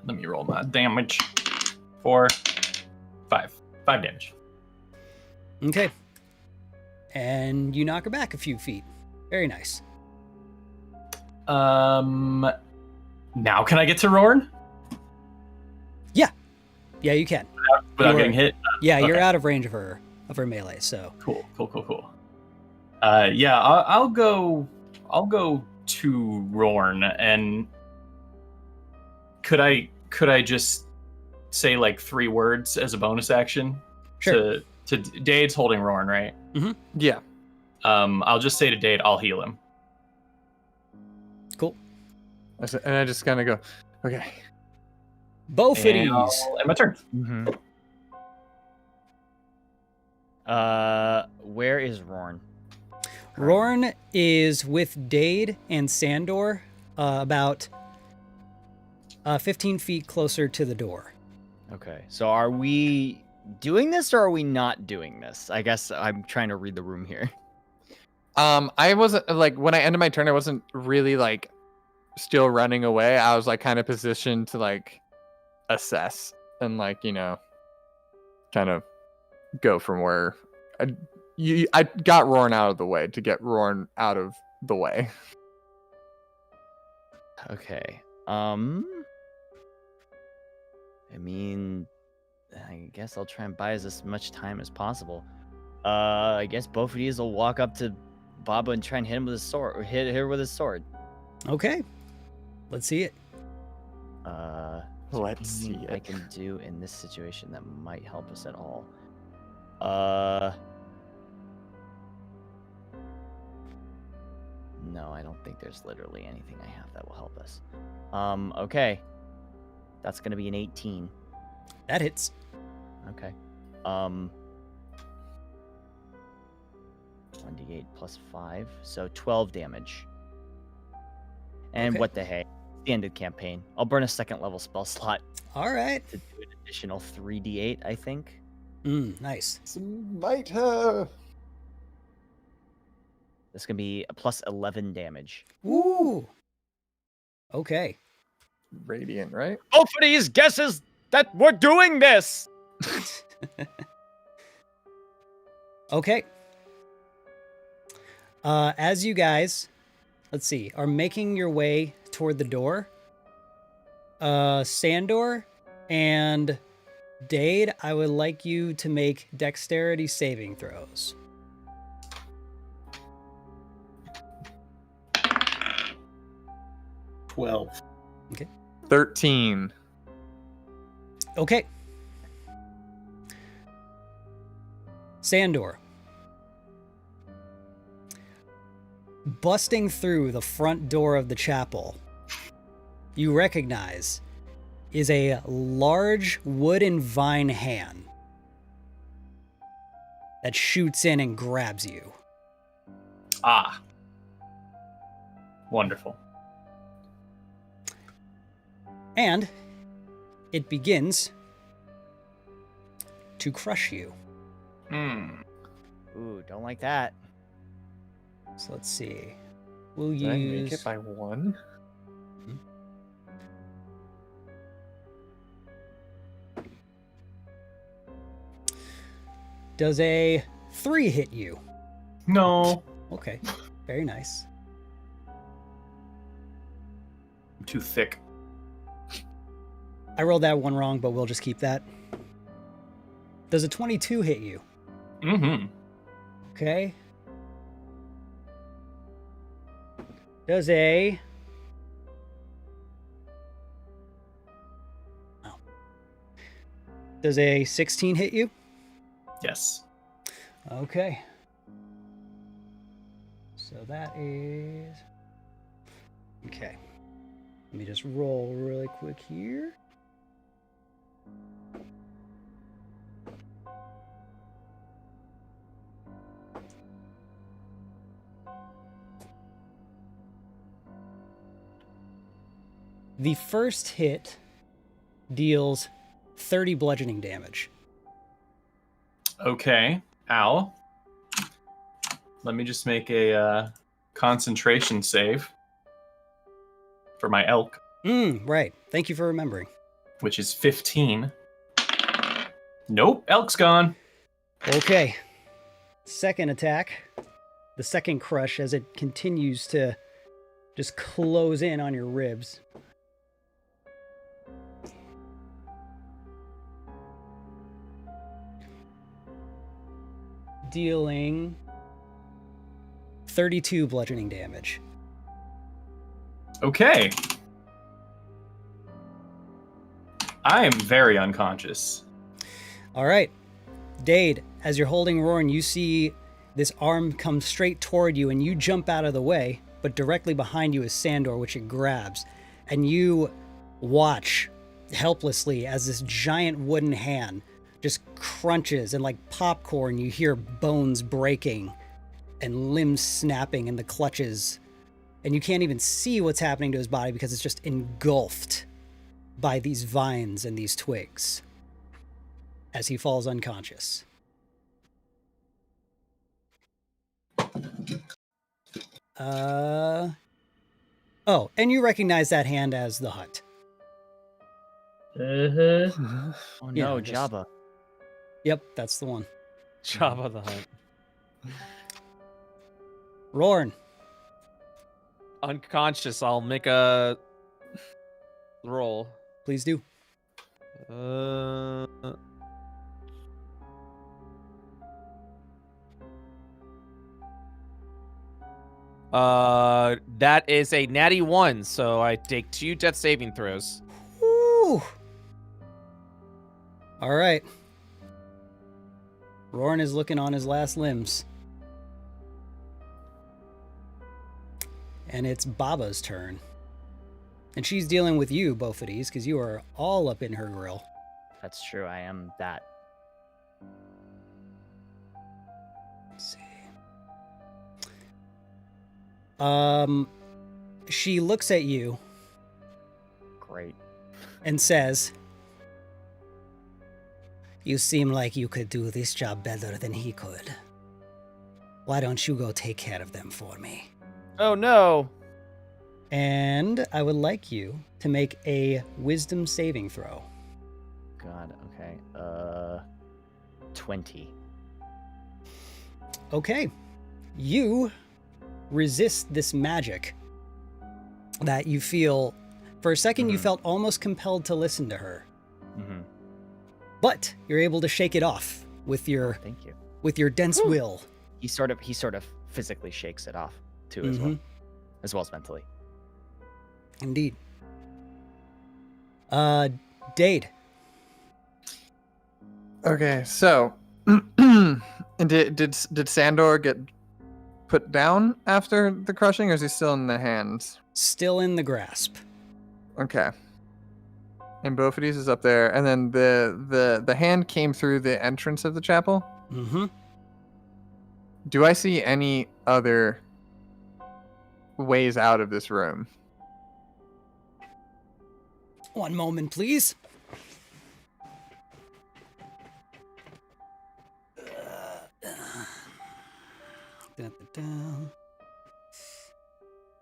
Let me roll my damage. 4, 5. 5 damage. Okay. And you knock her back a few feet. Very nice. Now can I get to Rorn? Yeah, you can. Without You getting are- hit? Yeah, you're Okay. out of range of her melee, so. Cool. Yeah, I'll go to Rorn, and could I just say like 3 words as a bonus action? Sure. To Dade's holding Rorn, right? Yeah. I'll just say to Dade, I'll heal him. Cool. And I just kind of go, okay. BOPHADES. And my turn. Mm-hmm. Where is Rorn? Rorn is with Dade and Sandor, about 15 feet closer to the door. Okay, so are we doing this or are we not doing this? I guess I'm trying to read the room here. I wasn't like when I ended my turn, I wasn't really like still running away. I was like kind of positioned to like assess and like, you know, kind of go from where I got Rorn out of the way to get Rorn out of the way. Okay. I mean, I guess I'll try and buy us as much time as possible. I guess both of these will walk up to Baba and try and hit him with his sword, or hit her with his sword. Okay. Let's see it. Let's see Anything I it. can do in this situation that might help us at all. No, I don't think there's literally anything I have that will help us. Okay. That's gonna be an 18. That hits. Okay. 1d8 plus 5, so 12 damage. And Okay. what the heck? The end of the campaign. I'll burn a second level spell slot All right. to do an additional 3d8, I think. Nice. Smite her. That's gonna be a plus 11 damage. Ooh. Okay. Radiant, right? Both of these guesses that we're doing this. Okay. As you guys, let's see, are making your way toward the door, Sandor and Dade, I would like you to make dexterity saving throws. 12. 13. Okay. Sandor. Busting through the front door of the chapel, you recognize is a large wooden vine hand that shoots in and grabs you. Ah. Wonderful. And it begins to crush you. Ooh, don't like that. So let's see. We'll Did I make use. it by 1? Does a 3 hit you? No. Okay, very nice. I'm too thick. I rolled that one wrong, but we'll just keep that. Does a 22 hit you? Mm-hmm. Okay. Does a... Oh. Does a 16 hit you? Yes. Okay. So that is... Okay. Let me just roll really quick here. The first hit deals 30 bludgeoning damage. Okay. Ow. Let me just make a concentration save for my elk, Right. Thank you for remembering. which is 15. Nope, elk's gone. Okay. Second attack. The second crush as it continues to just close in on your ribs. Dealing 32 bludgeoning damage. Okay. I am very unconscious. All right. Dade, as you're holding Rorn, you see this arm come straight toward you and you jump out of the way, but directly behind you is Sandor, which it grabs. And you watch helplessly as this giant wooden hand just crunches, and like popcorn, you hear bones breaking and limbs snapping in the clutches. And you can't even see what's happening to his body because it's just engulfed by these vines and these twigs as he falls unconscious. Oh, and you recognize that hand as the hut. Uh-huh. Oh Yeah, no, just- Jabba. Yep, that's the one. Jabba the Hutt. Rorn. Unconscious. I'll make a roll. Please do. That is a natty 1, so I take 2 death saving throws. Woo! All right. Rorn is looking on his last limbs. And it's Baba's turn. And she's dealing with you, BOPHADES, because you are all up in her grill. That's true. I am that. Let's see. She looks at you Great. and says, "You seem like you could do this job better than he could. Why don't you go take care of them for me?" Oh no. And I would like you to make a wisdom saving throw. God. Okay. 20. Okay. You resist this magic that you feel. For a second, you Mhm. felt almost compelled to listen to her, Mm-hmm. but you're able to shake it off with your Thank you. dense will. He sort of physically shakes it off too, as Mhm. well as mentally. Indeed. Dade. Okay, so and did Sandor get put down after the crushing, or is he still in the hands? Still in the grasp. Okay. And BOPHADES is up there, and then the hand came through the entrance of the chapel. Mm-hmm. Do I see any other ways out of this room? One moment, please.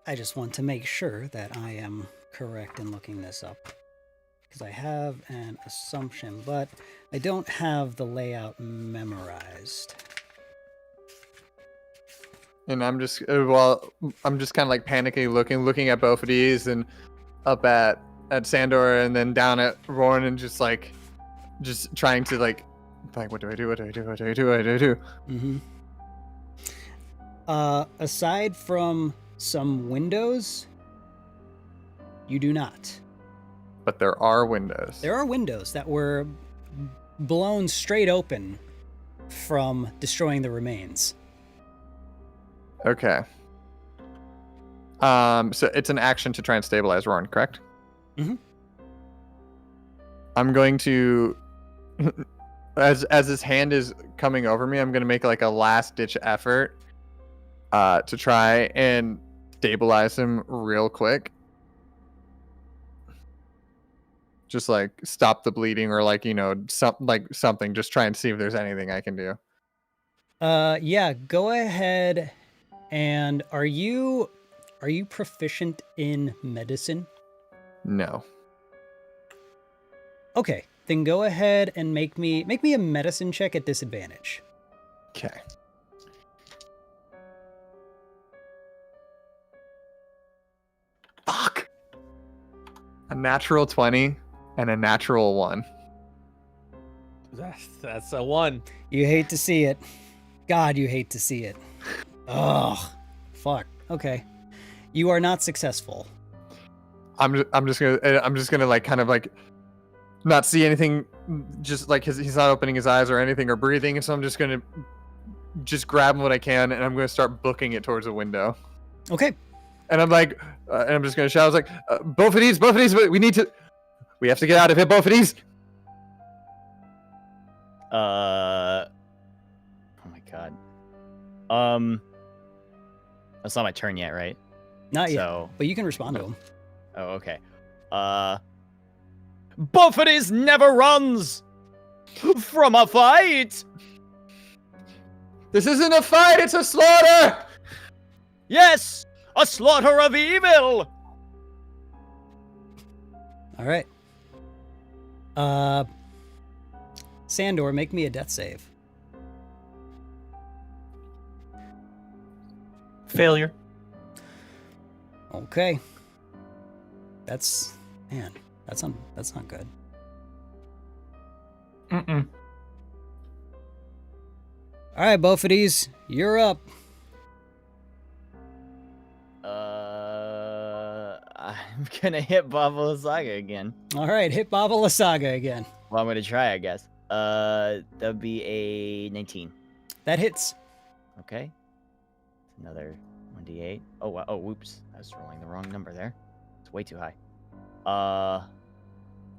I just want to make sure that I am correct in looking this up, because I have an assumption, but I don't have the layout memorized. And I'm just I'm just kind of like panicking, looking at both of these, and up at Sandor, and then down at RORN, and just trying to like what do I do? What do I do? What do I do? What do I do? Mm-hmm. Aside from some windows, you do not. But there are windows. There are windows that were blown straight open from destroying the remains. Okay. So it's an action to try and stabilize RORN, correct? Mm-hmm. I'm going to, as his hand is coming over me, I'm going to make like a last ditch effort to try and stabilize him real quick. Just like stop the bleeding, or like, something. Just try and see if there's anything I can do. Yeah, go ahead. And are you proficient in medicine? No. Okay, then go ahead and make me a medicine check at disadvantage. Okay. Fuck. A natural 20 and a natural 1. That's a 1. You hate to see it. God, you hate to see it. Ugh. Fuck. Okay. You are not successful. I'm just gonna like kind of like not see anything, just like he's not opening his eyes or anything or breathing, and so I'm just gonna grab what I can, and I'm gonna start booking it towards a window. Okay. And I'm like, and I'm just gonna shout, I was like, BOPHADES, we have to get out of here, BOPHADES. Oh my god. It's not my turn yet, right? Not yet, So, but you can respond to him. oh, okay. BOPHADES never runs from a fight. This isn't a fight, it's a slaughter. Yes, a slaughter of evil. All right. Sandor, make me a death save. Failure. Okay. That's not good. Mm-mm. All right, BOPHADES, you're up. I'm gonna hit Baba Lysaga again. All right, hit Baba Lysaga again. Well, I'm gonna try, I guess. That'd be a 19. That hits. Okay. Another 1d8. Oh, wow. Oh, whoops. I was rolling the wrong number there. It's way too high.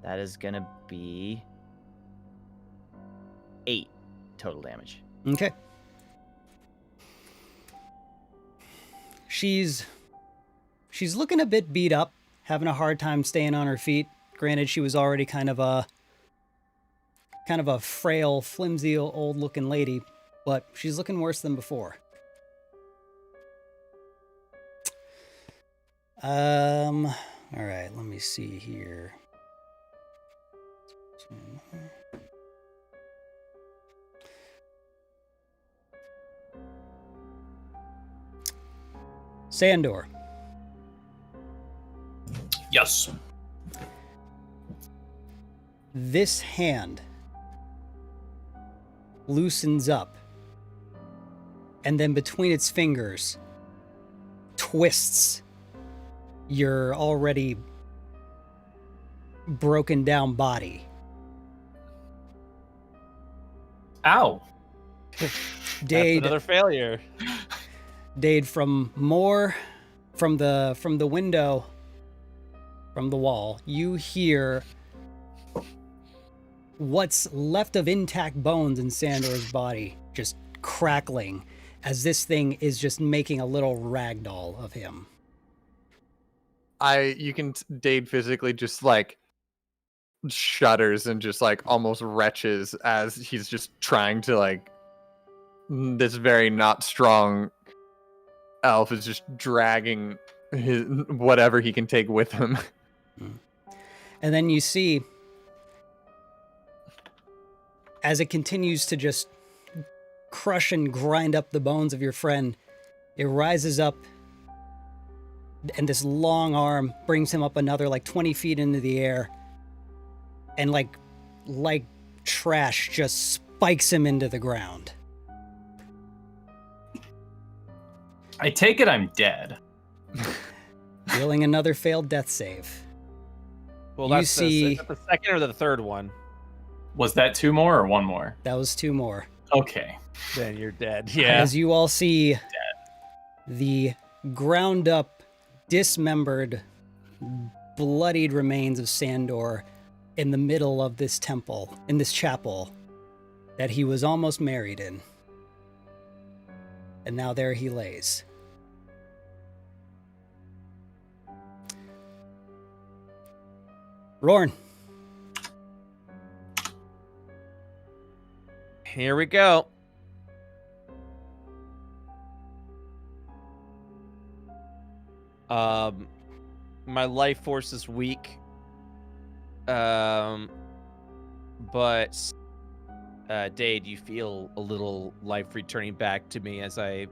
That is gonna be 8 total damage. Okay. She's looking a bit beat up, having a hard time staying on her feet. Granted, she was already kind of a frail, flimsy, old-looking lady, but she's looking worse than before. All right, let me see here. Sandor. Yes. This hand loosens up, and then between its fingers twists your already broken down body. Ow. That's Dade, another failure. Dade, from the window, from the wall, you hear what's left of intact bones in Sandor's body just crackling as this thing is just making a little ragdoll of him. You can Dade physically just like shudders and just like almost retches as he's just trying to like this very not strong elf is just dragging his whatever he can take with him. And then you see, as it continues to just crush and grind up the bones of your friend, it rises up, and this long arm brings him up another like 20 feet into the air, and like trash just spikes him into the ground. I take it I'm dead. Dealing another failed death save. Well, You that's see- is that the second or the third one? Was that 2 more or 1 more? That was 2 more. Okay. Then you're dead. As you all see the ground up, dismembered, bloodied remains of Sandor in the middle of this temple, in this chapel that he was almost married in. And now there he lays. Rorn. Here we go. My life force is weak. But Dade, you feel a little life returning back to me as I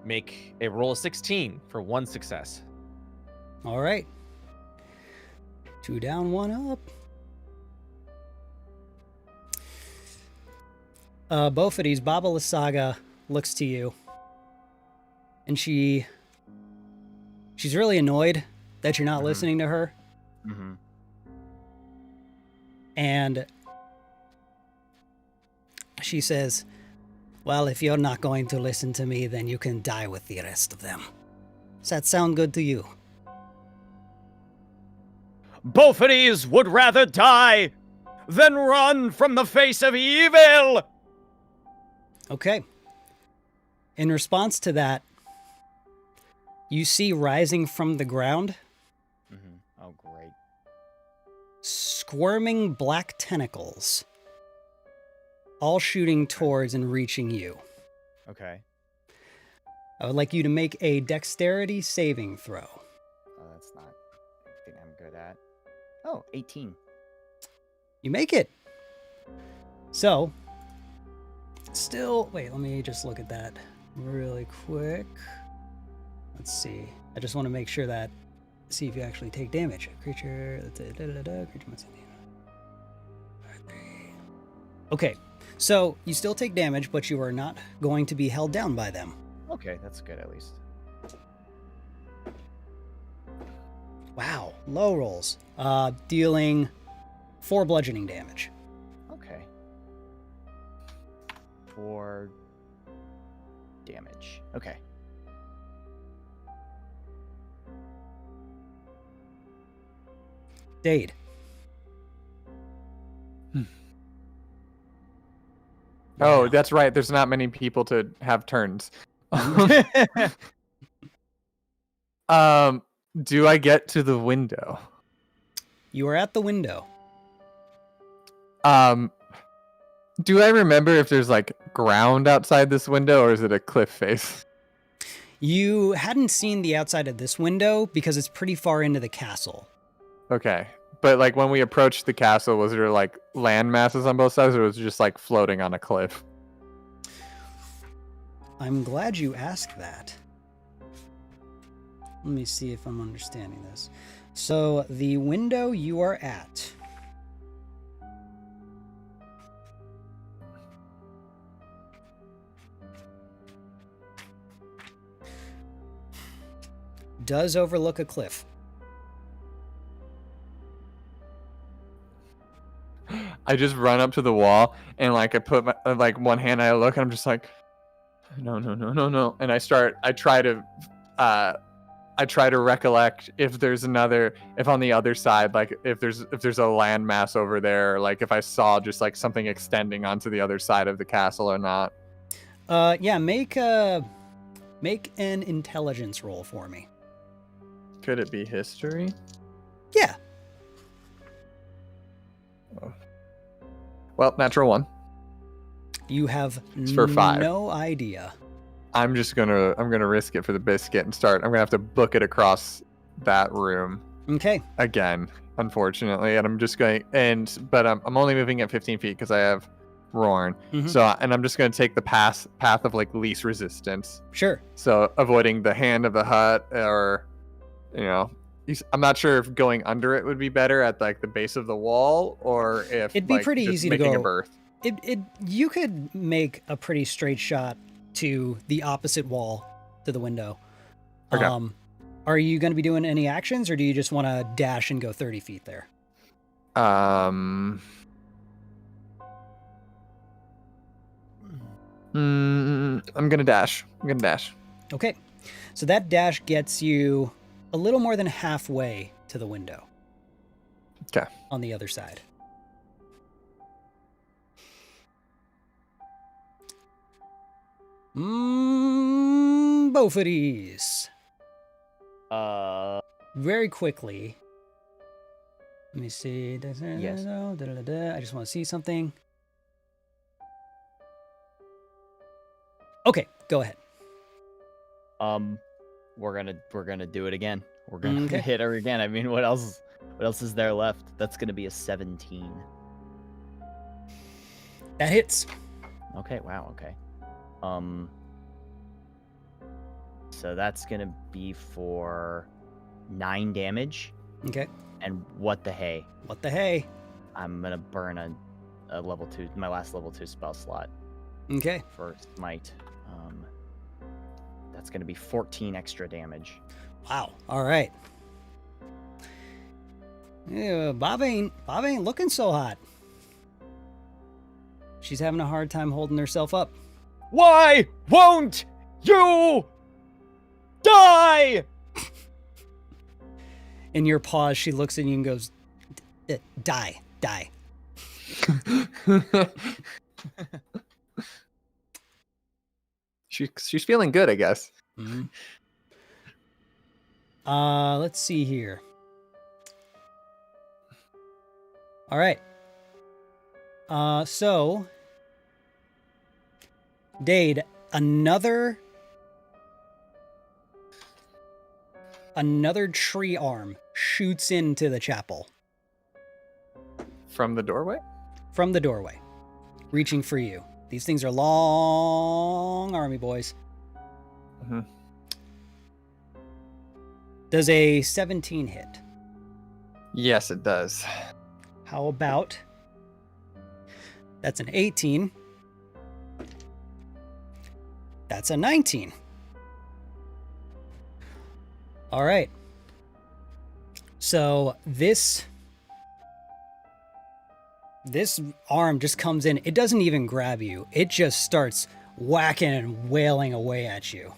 make a roll of 16 for 1 success. All right. 2 down, 1 up. BOPHADES, Baba Lysaga looks to you, and she's really annoyed that you're not listening to her, Mm-hmm. and she says, well, if you're not going to listen to me, then you can die with the rest of them. Does that sound good to you? BOPHADES would rather die than run from the face of evil! Okay. In response to that, you see rising from the ground Mm-hmm. Oh, great. squirming black tentacles, all shooting towards and reaching you. Okay. I would like you to make a dexterity saving throw. Oh, that's not anything I'm good at. Oh, 18. You make it. So, still, wait, let me just look at that really quick. Let's see. I just want to make sure that, see if you actually take damage. Creature, creature must be. Okay, so you still take damage, but you are not going to be held down by them. Okay, that's good at least. Wow, low rolls. Dealing 4 bludgeoning damage. Okay. 4 damage. Okay. Dade. Oh, that's right. There's not many people to have turns. Do I get to the window? You are at the window. Do I remember if there's like ground outside this window or is it a cliff face? You hadn't seen the outside of this window because it's pretty far into the castle. Okay. But like when we approached the castle, was there like land masses on both sides or was it just like floating on a cliff? I'm glad you asked that. Let me see if I'm understanding this. So the window you are at does overlook a cliff. I just run up to the wall and like I put my like one hand I look and I'm just like no and I try to recollect if there's if on the other side like if there's a landmass over there, like if I saw just like something extending onto the other side of the castle or not. Yeah, make an intelligence roll for me. Could it be history? Yeah. Well, natural 1. You have for 5. no idea. I'm gonna risk it for the biscuit and start. I'm gonna have to book it across that room Okay. again, unfortunately. And I'm just going but I'm only moving at 15 feet because I have Rorn. Mhm. So and I'm just gonna take the path of like least resistance. Sure. So avoiding the hand of the hut, or I'm not sure if going under it would be better at like the base of the wall, or if It'd be like, pretty just easy to making a go- berth. You could make a pretty straight shot to the opposite wall to the window. Okay. Are you going to be doing any actions, or do you just want to dash and go 30 feet there? I'm gonna dash. Okay. So that dash gets you a little more than halfway to the window. Okay. On the other side. BOPHADES. Very quickly. Let me see. Yes. I just want to see something. Okay, go ahead. We're gonna do it again. We're gonna Okay. hit her again. I mean, what else is there left? That's gonna be a 17. That hits. Okay, wow, okay. So that's gonna be for 9 damage. Okay. And what the hey? What the hey? I'm gonna burn a level 2, my last level 2 spell slot Okay. for smite. That's gonna be 14 extra damage. Wow. All right. Yeah, Bob ain't looking so hot. She's having a hard time holding herself up. Why won't you die? In your pause, she looks at you and goes, "Die, die." She's feeling good, I guess. Mhm. Let's see here. All right. So Dade, another tree arm shoots into the chapel From the doorway? from the doorway, reaching for you. These things are long army boys. Mhm. Does a 17 hit? Yes, it does. How about... That's an 18. That's a 19. All right. So this arm just comes in. It doesn't even grab you. It just starts whacking and wailing away at you.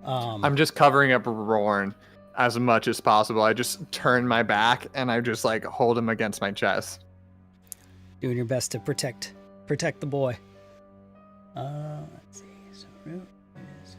I'm just covering up Rorn as much as possible. I just turn my back and I just like hold him against my chest. Doing your best to protect the boy. Let's see. So root is...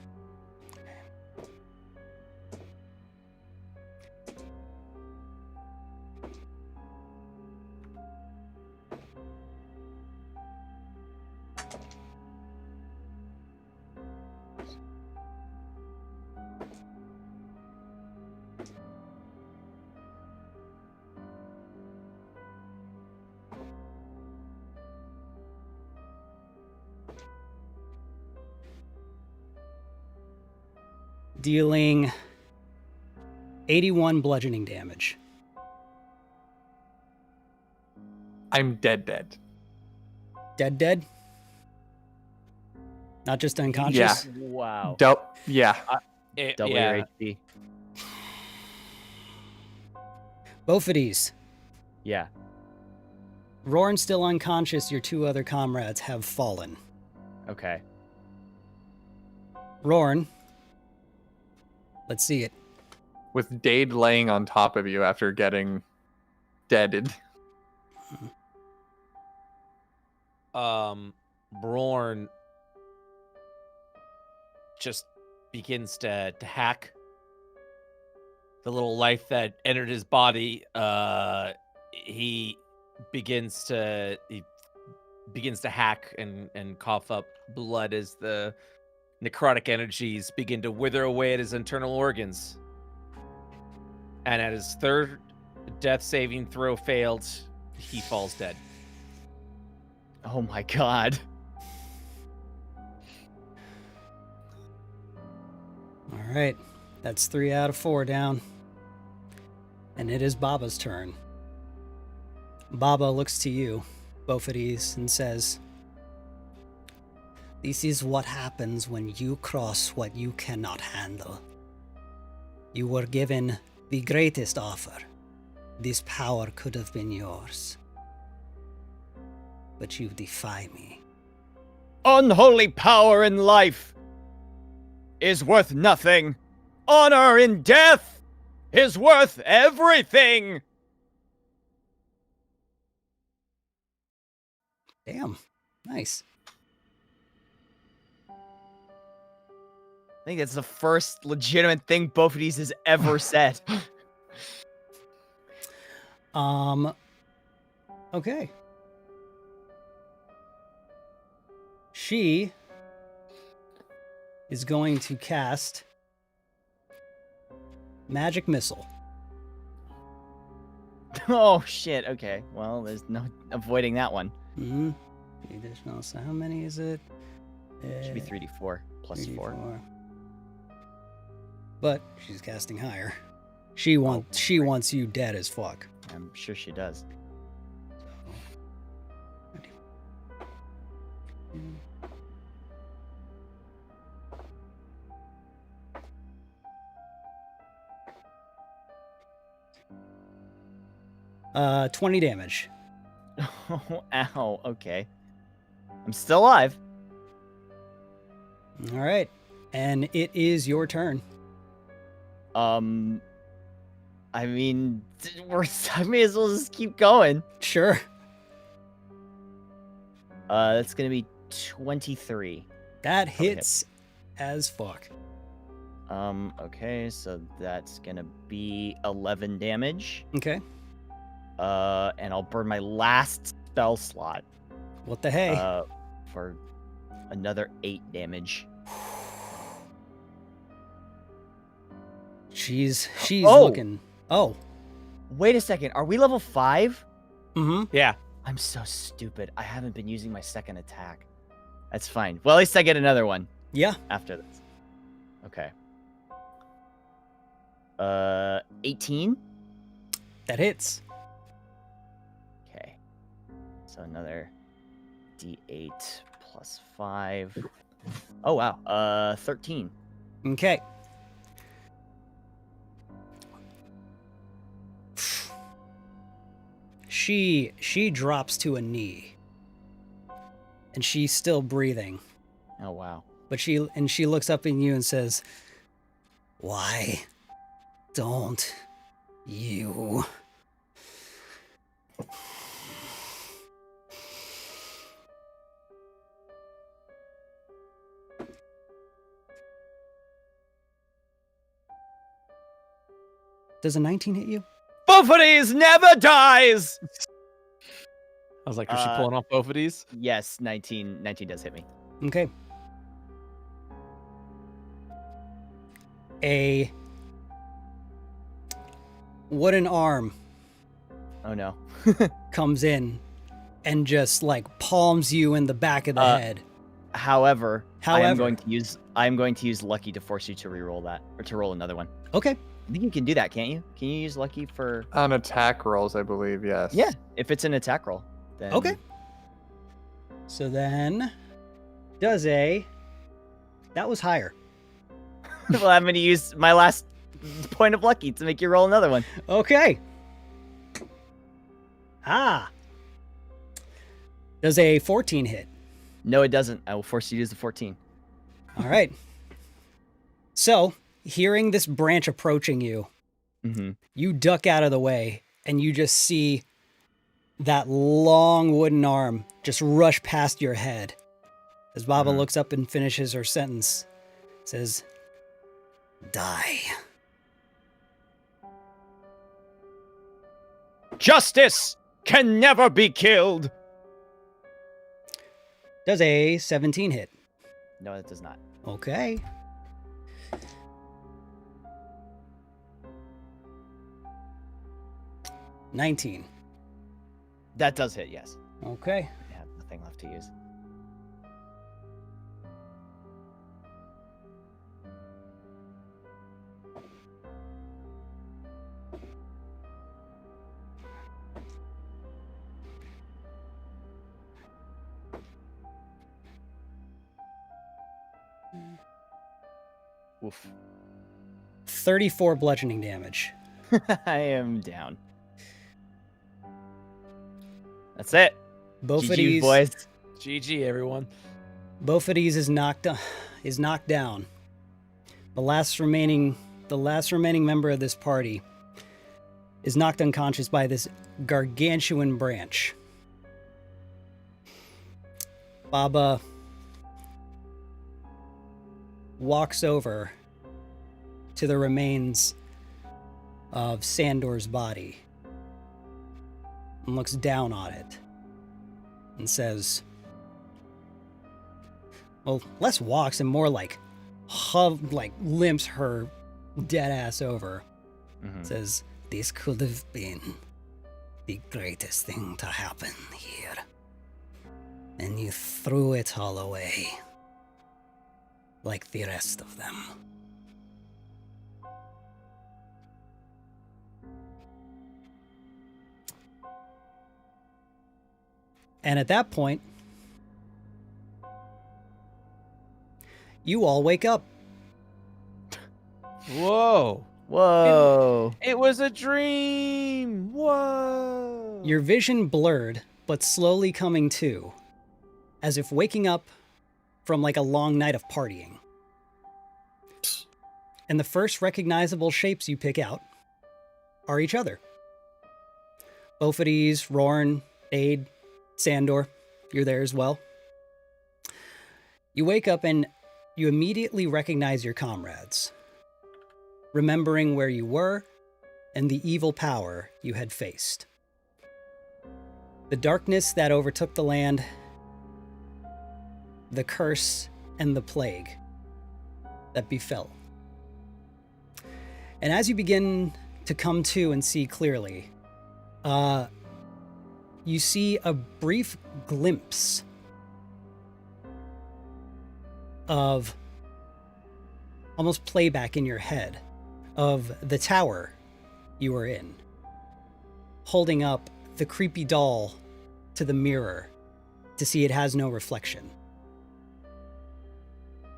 Dealing 81 bludgeoning damage. I'm dead. Dead? Not just unconscious? Wow. Dope. Yeah. Double Yeah. your HP. BOPHADES. Yeah. Rorn's still unconscious. Your 2 other comrades have fallen. Okay. Rorn. Let's see it. With Dade laying on top of you after getting deaded. Brorn just begins to hack the little life that entered his body. He begins to hack and cough up blood as the necrotic energies begin to wither away at his internal organs. And at his third death saving throw failed, he falls dead. Oh my god. All right. That's 3 out of 4 down. And it is Baba's turn. Baba looks to you, BOPHADES, and says, "This is what happens when you cross what you cannot handle. You were given the greatest offer. This power could have been yours. But you defy me. Unholy power in life is worth nothing. Honor in death is worth everything." Damn. Nice. I think that's the first legitimate thing BOPHADES has ever said. Okay. She is going to cast Magic Missile. Oh shit, okay. Well, there's no avoiding that one. Mm-hmm. The additional, so how many is it? Should be 3d4 plus 4. 3d4. But she's casting higher. She wants you dead as fuck. I'm sure she does. 20 damage. Oh, ow, okay. I'm still alive. All right. And it is your turn. I mean, I may as well just keep going. Sure. That's gonna be 23. That hits as fuck. Okay, so that's gonna be 11 damage. Okay. And I'll burn my last spell slot. What the hey? For another 8 damage. She's Oh! looking. Oh. Wait a second, are we level 5? Mm-hmm. Yeah. I'm so stupid. I haven't been using my second attack. That's fine. Well, at least I get another one Yeah. after this. Okay. 18? That hits. Okay. So another D8 plus 5. Oh, wow. 13. Okay. She drops to a knee. And she's still breathing. Oh, wow. But she looks up at you and says, "Why don't you?" Does a 19 hit you? BOPHADES never dies! I was like, is she pulling off both of these? Yes, 19 does hit me. Okay. A wooden arm Oh, no. comes in and just like palms you in the back of the head. However, I am However. going to use Lucky to force you to re-roll that, or to roll another one. Okay. I think you can do that, can't you? Can you use Lucky for... On attack rolls, I believe, yes. Yeah, if it's an attack roll. Then... Okay. So then that was higher. Well, I'm going to use my last point of Lucky to make you roll another one. Okay. Does a 14 hit? No, it doesn't. I will force you to use the 14. All right. So, hearing this branch approaching you, Mm-hmm. you duck out of the way and you just see that long wooden arm just rush past your head. As Baba looks up and finishes her sentence, says, "Die." Justice can never be killed. Does a 17 hit? No, it does not. Okay. $19. That does hit, yes. Okay. I have nothing left to use. Oof. 34 bludgeoning damage. I am down. That's it. GG, Bophades, boys. GG, everyone. Bophades is knocked down. The last remaining member of this party is knocked unconscious by this gargantuan branch. Baba walks over to the remains of Sandor's body and looks down on it and says, well, less walks and more like limps her dead ass over. Says, this could have been the greatest thing to happen here. And you threw it all away. Like the rest of them. And at that point, you all wake up. Whoa. Whoa. It was a dream. Whoa. Your vision blurred, but slowly coming to, as if waking up from like a long night of partying. And the first recognizable shapes you pick out are each other. Bophades, RORN, DAEDE, Sandor, you're there as well. You wake up and you immediately recognize your comrades, remembering where you were and the evil power you had faced. The darkness that overtook the land, the curse and the plague that befell. And as you begin to come to and see clearly, you see a brief glimpse of almost playback in your head of the tower you were in, holding up the creepy doll to the mirror to see it has no reflection.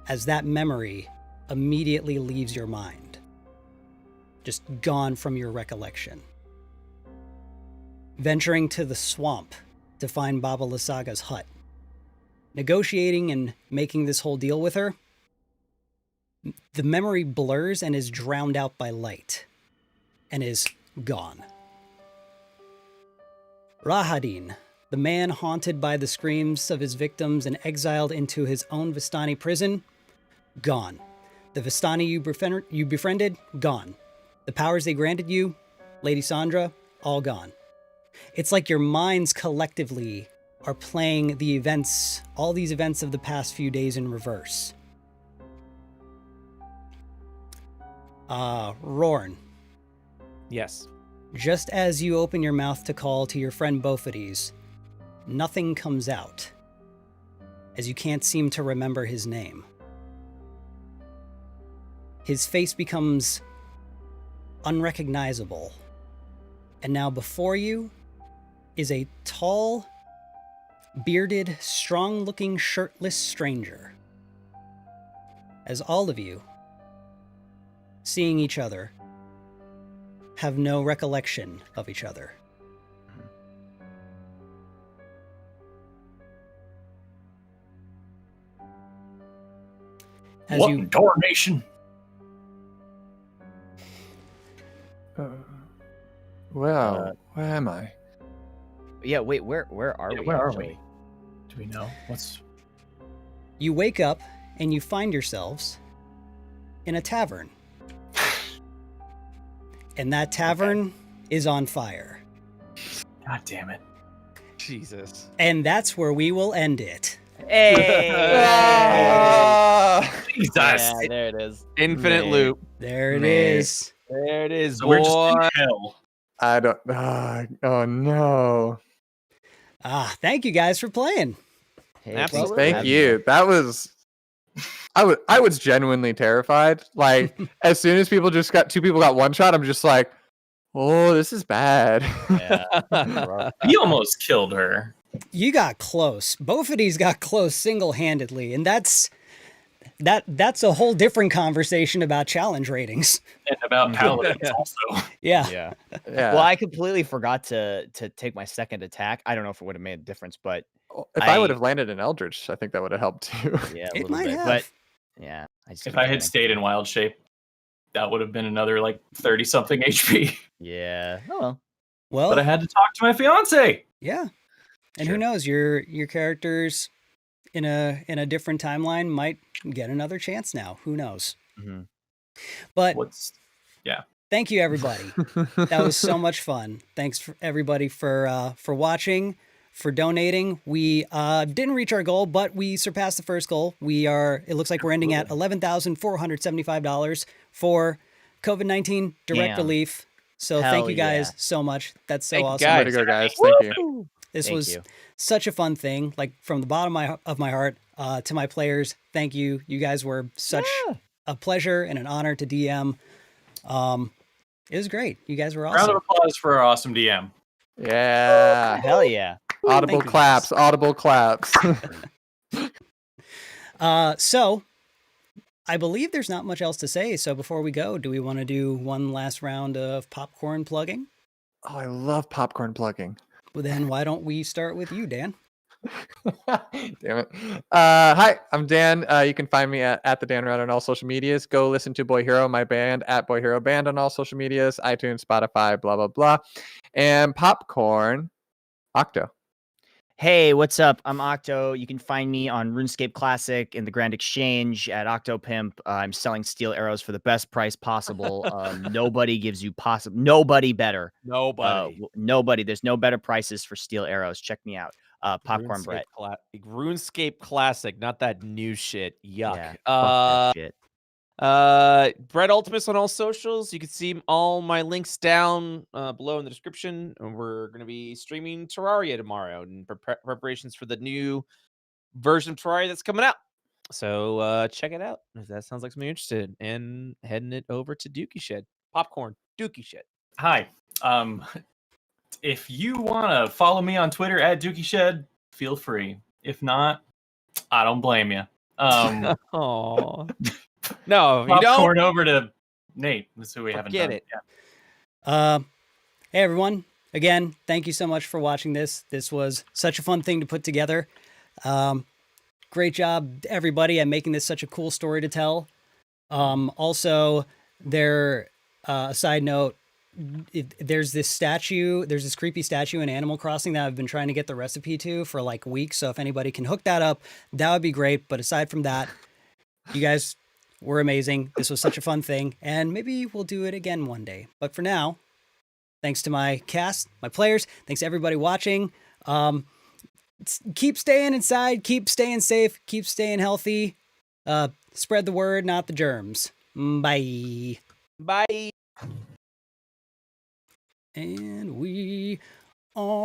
As that memory immediately leaves your mind, just gone from your recollection. Venturing to the swamp to find Baba Lysaga's hut, negotiating and making this whole deal with her, the memory blurs and is drowned out by light, and is gone. Rahadin, the man haunted by the screams of his victims and exiled into his own Vistani prison, gone. The Vistani you befriended, gone. The powers they granted you, Lady Sandra, all gone. It's like your minds collectively are playing the events, all these events of the past few days in reverse. RORN. Yes. Just as you open your mouth to call to your friend Bophades, nothing comes out, as you can't seem to remember his name. His face becomes unrecognizable, and now before you is a tall, bearded, strong-looking, shirtless stranger. As all of you, seeing each other, have no recollection of each other. As What you in darnation? Well, where am I? Yeah, wait, where are Yeah, we? where are actually? we? Do we know? What's You wake up and you find yourselves in a tavern. And that tavern is on fire. God damn it. Jesus. And that's where we will end it. Hey! Jesus. Yeah, there it is. Infinite Man. loop. There it Man. is. There it is, So we're just in boy. hell. I don't. Oh no. Thank you guys for playing. Hey, Absolutely. Thank you. That was. I was genuinely terrified. Like as soon as two people got one shot, I'm just like, oh, this is bad. Yeah. He almost killed her. You got close. BOPHADES got close single-handedly, and that's a whole different conversation about challenge ratings. And about paladins also. Yeah. Yeah. Yeah. Well, I completely forgot to take my second attack. I don't know if it would have made a difference, but If I would have landed in Eldritch, I think that would have helped too. yeah, a It little might bit. have. But yeah, I just If keep I had going. stayed in wild shape, that would have been another like 30 something HP. Yeah. Oh well. Well, But I had to talk to my fiance. yeah. And Sure. who knows, your characters in a different timeline might get another chance now. Who knows? hmm But Yeah. thank you, everybody. That was so much fun. Thanks for everybody for watching, for donating. We didn't reach our goal, but we surpassed the first goal. It looks like we're ending at $11,475 for COVID-19 direct Damn. relief. So Hell thank you guys yeah. so much. That's so Thank you, awesome. guys. Way to go, guys. Thank you. This Thank was you. such a fun thing. Like from the bottom of my heart, to my players, thank you. You guys were such a pleasure and an honor to DM. It was great. You guys were Round awesome. of applause for our awesome DM. Yeah. Hell yeah. Audible Thank you, claps. Audible claps. So I believe there's not much else to say. So before we go, do we want to do one last round of popcorn plugging? Oh, I love popcorn plugging. Well, then why don't we start with you, Dan? Damn it. Hi, I'm Dan. You can find me at the Dan Router on all social medias. Go listen to Boy Hero, my band, at Boy Hero Band on all social medias, iTunes, Spotify, blah, blah, blah. And popcorn, Octo. Hey, what's up? I'm Octo. You can find me on RuneScape Classic in the Grand Exchange at OCTOPIMP. I'm selling steel arrows for the best price possible. Nobody gives you nobody better. Nobody. Nobody. There's no better prices for steel arrows. Check me out. Popcorn RuneScape Brett. RuneScape Classic, not that new shit. Yuck. Yeah, fuck that shit. Brett Ultimus on all socials. You can see all my links down below in the description. And we're going to be streaming Terraria tomorrow and preparations for the new version of Terraria that's coming out. So check it out if that sounds like something you're interested in. And heading it over to Dookie Shed. Popcorn, Dookie Shed. Hi. If you want to follow me on Twitter at Dookie Shed, feel free. If not, I don't blame you. Oh. No, you don't. Popcorn over to Nate. That's who we haven't Forget done. it. Yeah. Hey, everyone. Again, thank you so much for watching this. This was such a fun thing to put together. Great job, everybody, at making this such a cool story to tell. Also, a side note, there's this creepy statue in Animal Crossing that I've been trying to get the recipe to for like weeks. So if anybody can hook that up, that would be great. But aside from that, you guys were amazing. This was such a fun thing, and maybe we'll do it again one day. But for now, thanks to my cast, my players, thanks to everybody watching. Keep staying inside, keep staying safe, keep staying healthy. Spread the word, not the germs. Bye. Bye. And we are